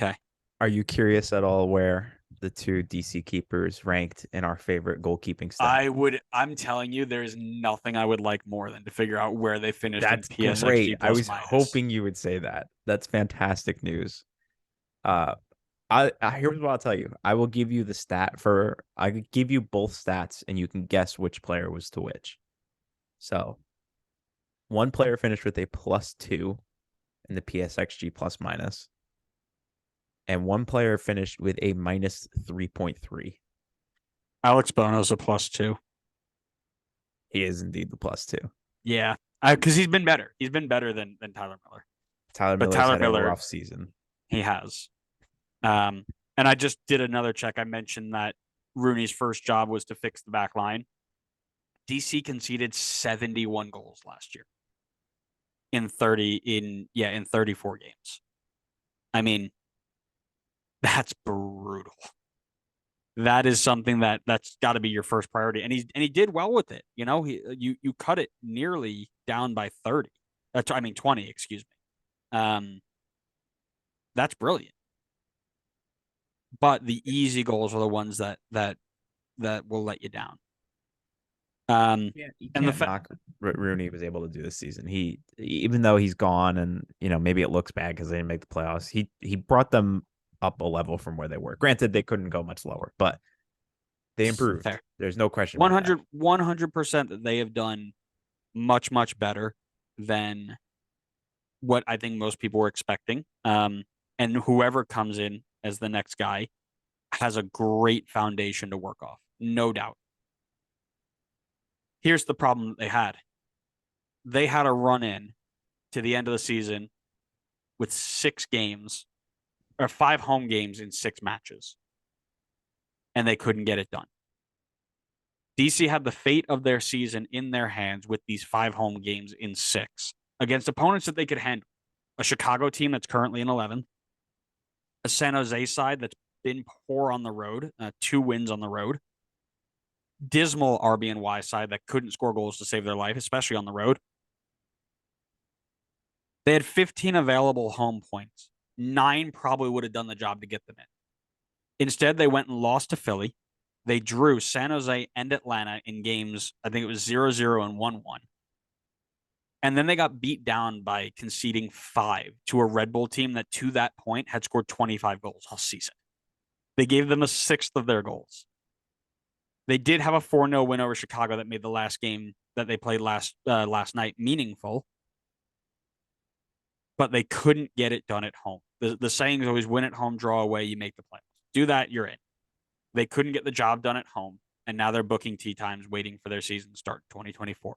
Okay. are you curious at all where the two DC keepers ranked in our favorite goalkeeping stat. I'm telling you, there's nothing I would like more than to figure out where they finished in That's great. PSXG I plus was minus. hoping you would say that. That's fantastic news. Uh, here's what I'll tell you. I will give you the stat for. I could give you both stats, and you can guess which player was to which. So, one player finished with a +2 in the PSXG plus minus, and one player finished with a -3.3. Alex Bono's a +2. He is indeed the +2. Yeah, because he's been better. He's been better than Tyler Miller. Tyler But Miller's Tyler had a Miller, rough season. he has. And I just did another check. I mentioned that Rooney's first job was to fix the back line. DC conceded 71 goals last year in 34 games. I mean, that's brutal. That is something that's got to be your first priority, and he did well with it. You cut it nearly down by 30. 20. Excuse me. That's brilliant. But the easy goals are the ones that will let you down. Yeah, you And the can't knock Rooney was able to do this season. He, even though he's gone, and maybe it looks bad because they didn't make the playoffs. He brought them up a level from where they were. Granted, they couldn't go much lower, but they improved. fair. There's no question about that. 100% that they have done much, much better than what I think most people were expecting. And whoever comes in as the next guy has a great foundation to work off, no doubt. Here's the problem that they had. They had a run in to the end of the season with 6 games or 5 home games in 6 matches, and they couldn't get it done. DC had the fate of their season in their hands with these 5 home games in 6 against opponents that they could handle. A Chicago team that's currently in 11th, a San Jose side that's been poor on the road, 2 wins on the road, dismal RBNY side that couldn't score goals to save their life, especially on the road. They had 15 available home points. 9 probably would have done the job to get them in. Instead, they went and lost to Philly. They drew San Jose and Atlanta in games, I think it was 0-0 and 1-1. And then they got beat down by conceding 5 to a Red Bull team that to that point had scored 25 goals all season. They gave them a sixth of their goals. They did have a 4-0 win over Chicago that made the last game that they played last night meaningful, but they couldn't get it done at home. The saying is always win at home, draw away, you make the playoffs. Do that, you're in. They couldn't get the job done at home, and now they're booking tee times waiting for their season to start in 2024.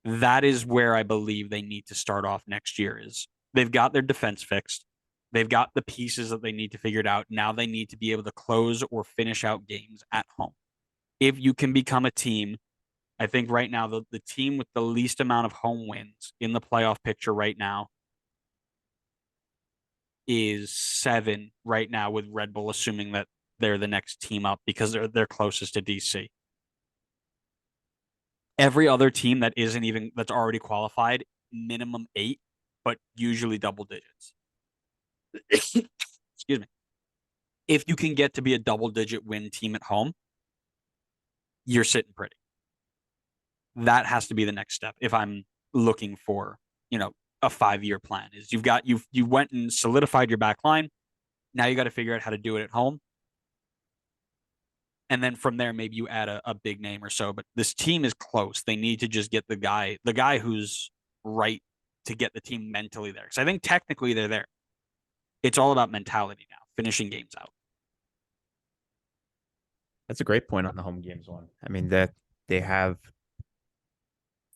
That is where I believe they need to start off next year. Is they've got their defense fixed. They've got the pieces that they need to figure it out. Now they need to be able to close or finish out games at home. If you can become a team, I think right now the team with the least amount of home wins in the playoff picture right now is 7 right now, with Red Bull assuming that they're the next team up because they're closest to DC. Every other team that's already qualified, minimum 8, but usually double digits. Excuse me. If you can get to be a double-digit win team at home, you're sitting pretty. That has to be the next step if I'm looking for, a 5-year plan. Is you went and solidified your back line. Now you got to figure out how to do it at home. And then from there, maybe you add a big name or so. But this team is close. They need to just get the guy who's right to get the team mentally there. Because I think technically they're there. It's all about mentality now, finishing games out. That's a great point on the home games one. I mean, that they have.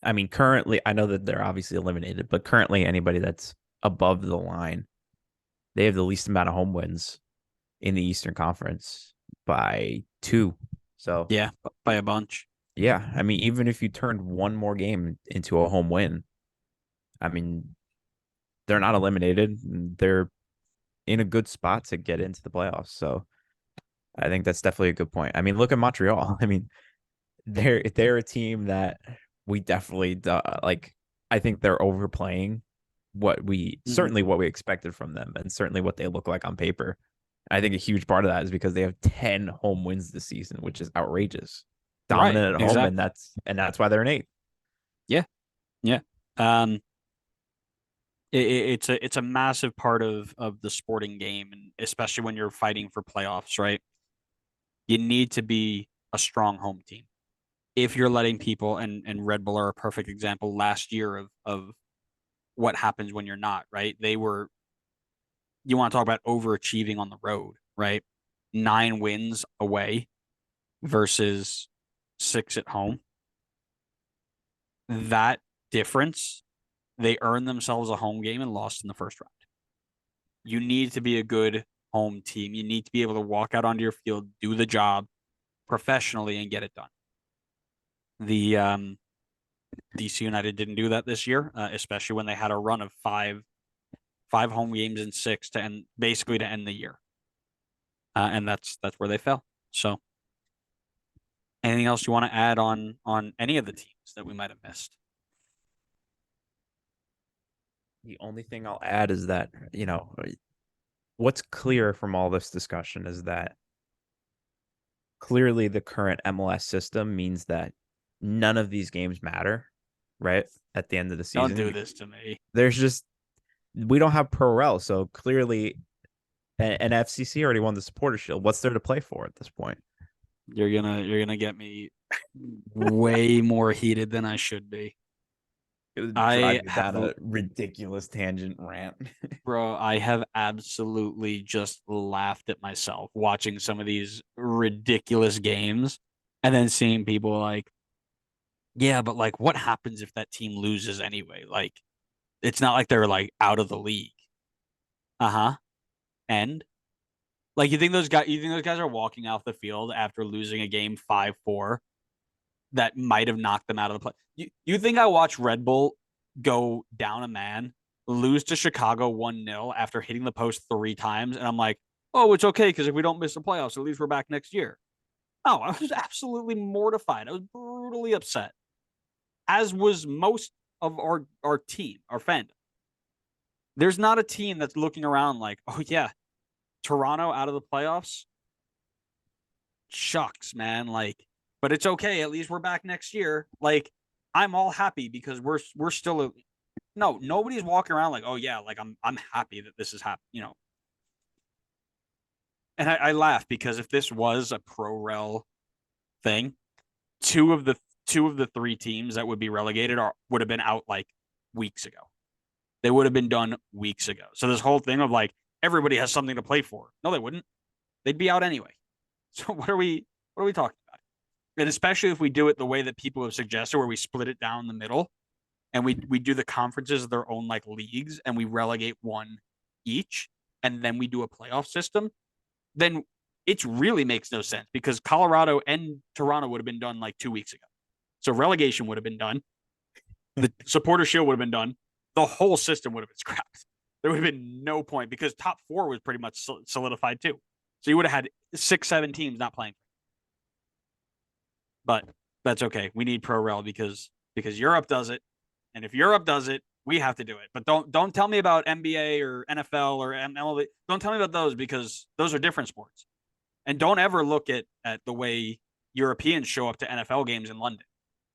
I mean, currently, I know that they're obviously eliminated, but currently, anybody that's above the line, they have the least amount of home wins in the Eastern Conference by 2. So, yeah, by a bunch. Yeah. I mean, even if you turned one more game into a home win, I mean, they're not eliminated. They're in a good spot to get into the playoffs. So, I think that's definitely a good point. I mean, look at Montreal. I mean, they're a team that we definitely like. I think they're overplaying certainly what we expected from them, and certainly what they look like on paper. I think a huge part of that is because they have 10 home wins this season, which is outrageous. Right. Dominant at home, and Exactly. that's why they're an eighth. Yeah. Yeah. Um, it's a massive part of the sporting game, and especially when you're fighting for playoffs, right? You need to be a strong home team. If you're letting people, and Red Bull are a perfect example last year of what happens when you're not, right? You want to talk about overachieving on the road, right? 9 wins away versus 6 at home. That difference, they earned themselves a home game and lost in the first round. You need to be a good home team. You need to be able to walk out onto your field, do the job professionally, and get it done. The DC United didn't do that this year, especially when they had a run of five home games in 6 to end, basically to end the year, and that's where they fell. So, anything else you want to add on any of the teams that we might have missed? The only thing I'll add is that, what's clear from all this discussion is that clearly the current MLS system means that none of these games matter, right? At the end of the Don't season, do this to me. there's just we don't have pro rel, so clearly, and FCC already won the supporter shield. What's there to play for at this point? You're gonna get me way more heated than I should be. It would I drive you have, down a ridiculous tangent rant. bro, I have absolutely just laughed at myself watching some of these ridiculous games and then seeing people like, yeah, but like, what happens if that team loses anyway? Like, it's not like they're like out of the league. Uh-huh. And you think those guys are walking off the field after losing a game 5-4 that might have knocked them out of the play? You think I watch Red Bull go down a man, lose to Chicago 1-0 after hitting the post 3 times, and I'm like, oh, it's okay because if we don't miss the playoffs, at least we're back next year. No, I was absolutely mortified. I was brutally upset, as was most of our team, our fandom. There's not a team that's looking around like, oh yeah, Toronto out of the playoffs. Shucks, man. Like, but it's okay. At least we're back next year. Like, I'm all happy because we're still no, nobody's walking around like, oh yeah, like I'm happy that this is happening. And I laugh because if this was a pro rel thing, two of the two of the 3 teams that would be relegated would have been out like weeks ago. They would have been done weeks ago. So this whole thing of like everybody has something to play for. No, they wouldn't. They'd be out anyway. So what are we talking about? And especially if we do it the way that people have suggested, where we split it down the middle and we do the conferences of their own like leagues and we relegate one each, and then we do a playoff system, then it really makes no sense because Colorado and Toronto would have been done like 2 weeks ago. So relegation would have been done. The supporter shield would have been done. The whole system would have been scrapped. There would have been no point because top 4 was pretty much solidified too. So you would have had 6, 7 teams not playing. But that's okay. We need pro rel because Europe does it, and if Europe does it, we have to do it. But don't tell me about NBA or NFL or MLB. Don't tell me about those because those are different sports. And don't ever look at the way Europeans show up to NFL games in London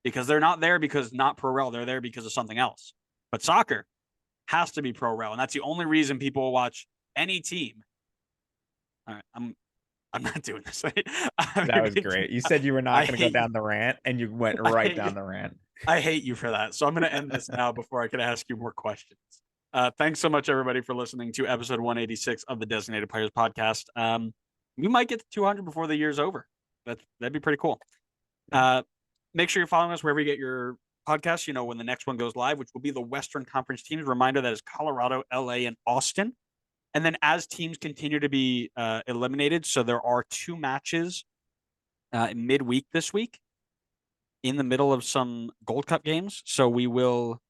because they're not there because not pro rel. They're there because of something else. But soccer has to be pro rel, and that's the only reason people will watch any team. All right, I'm not doing this. That was great. You said you were I not going to go hate down the rant, and you went I right hate down the rant. I hate you for that. So I'm going to end this now before I can ask you more questions. Thanks so much, everybody, for listening to episode 186 of the Designated Players Podcast. We might get to 200 before the year's over. That'd be pretty cool. Make sure you're following us wherever you get your podcasts. When the next one goes live, which will be the Western Conference teams. Reminder that is Colorado, LA, and Austin. And then as teams continue to be eliminated, so there are 2 matches midweek this week in the middle of some Gold Cup games. So we will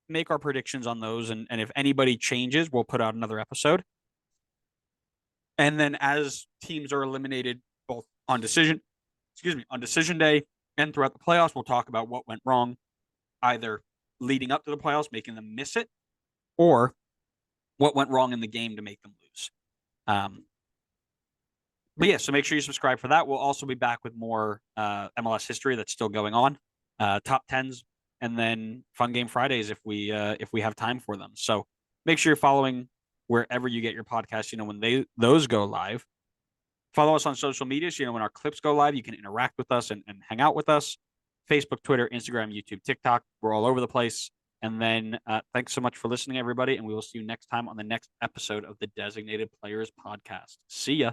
make our predictions on those, and if anybody changes, we'll put out another episode. And then as teams are eliminated both on decision day and throughout the playoffs, we'll talk about what went wrong, either leading up to the playoffs, making them miss it, or what went wrong in the game to make them lose. But yeah, so make sure you subscribe for that. We'll also be back with more MLS history that's still going on, top tens, and then fun game Fridays if we have time for them. So make sure you're following wherever you get your podcast. When those go live. Follow us on social media. So, when our clips go live, you can interact with us and hang out with us. Facebook, Twitter, Instagram, YouTube, TikTok. We're all over the place. And then thanks so much for listening, everybody. And we will see you next time on the next episode of the Designated Players Podcast. See ya.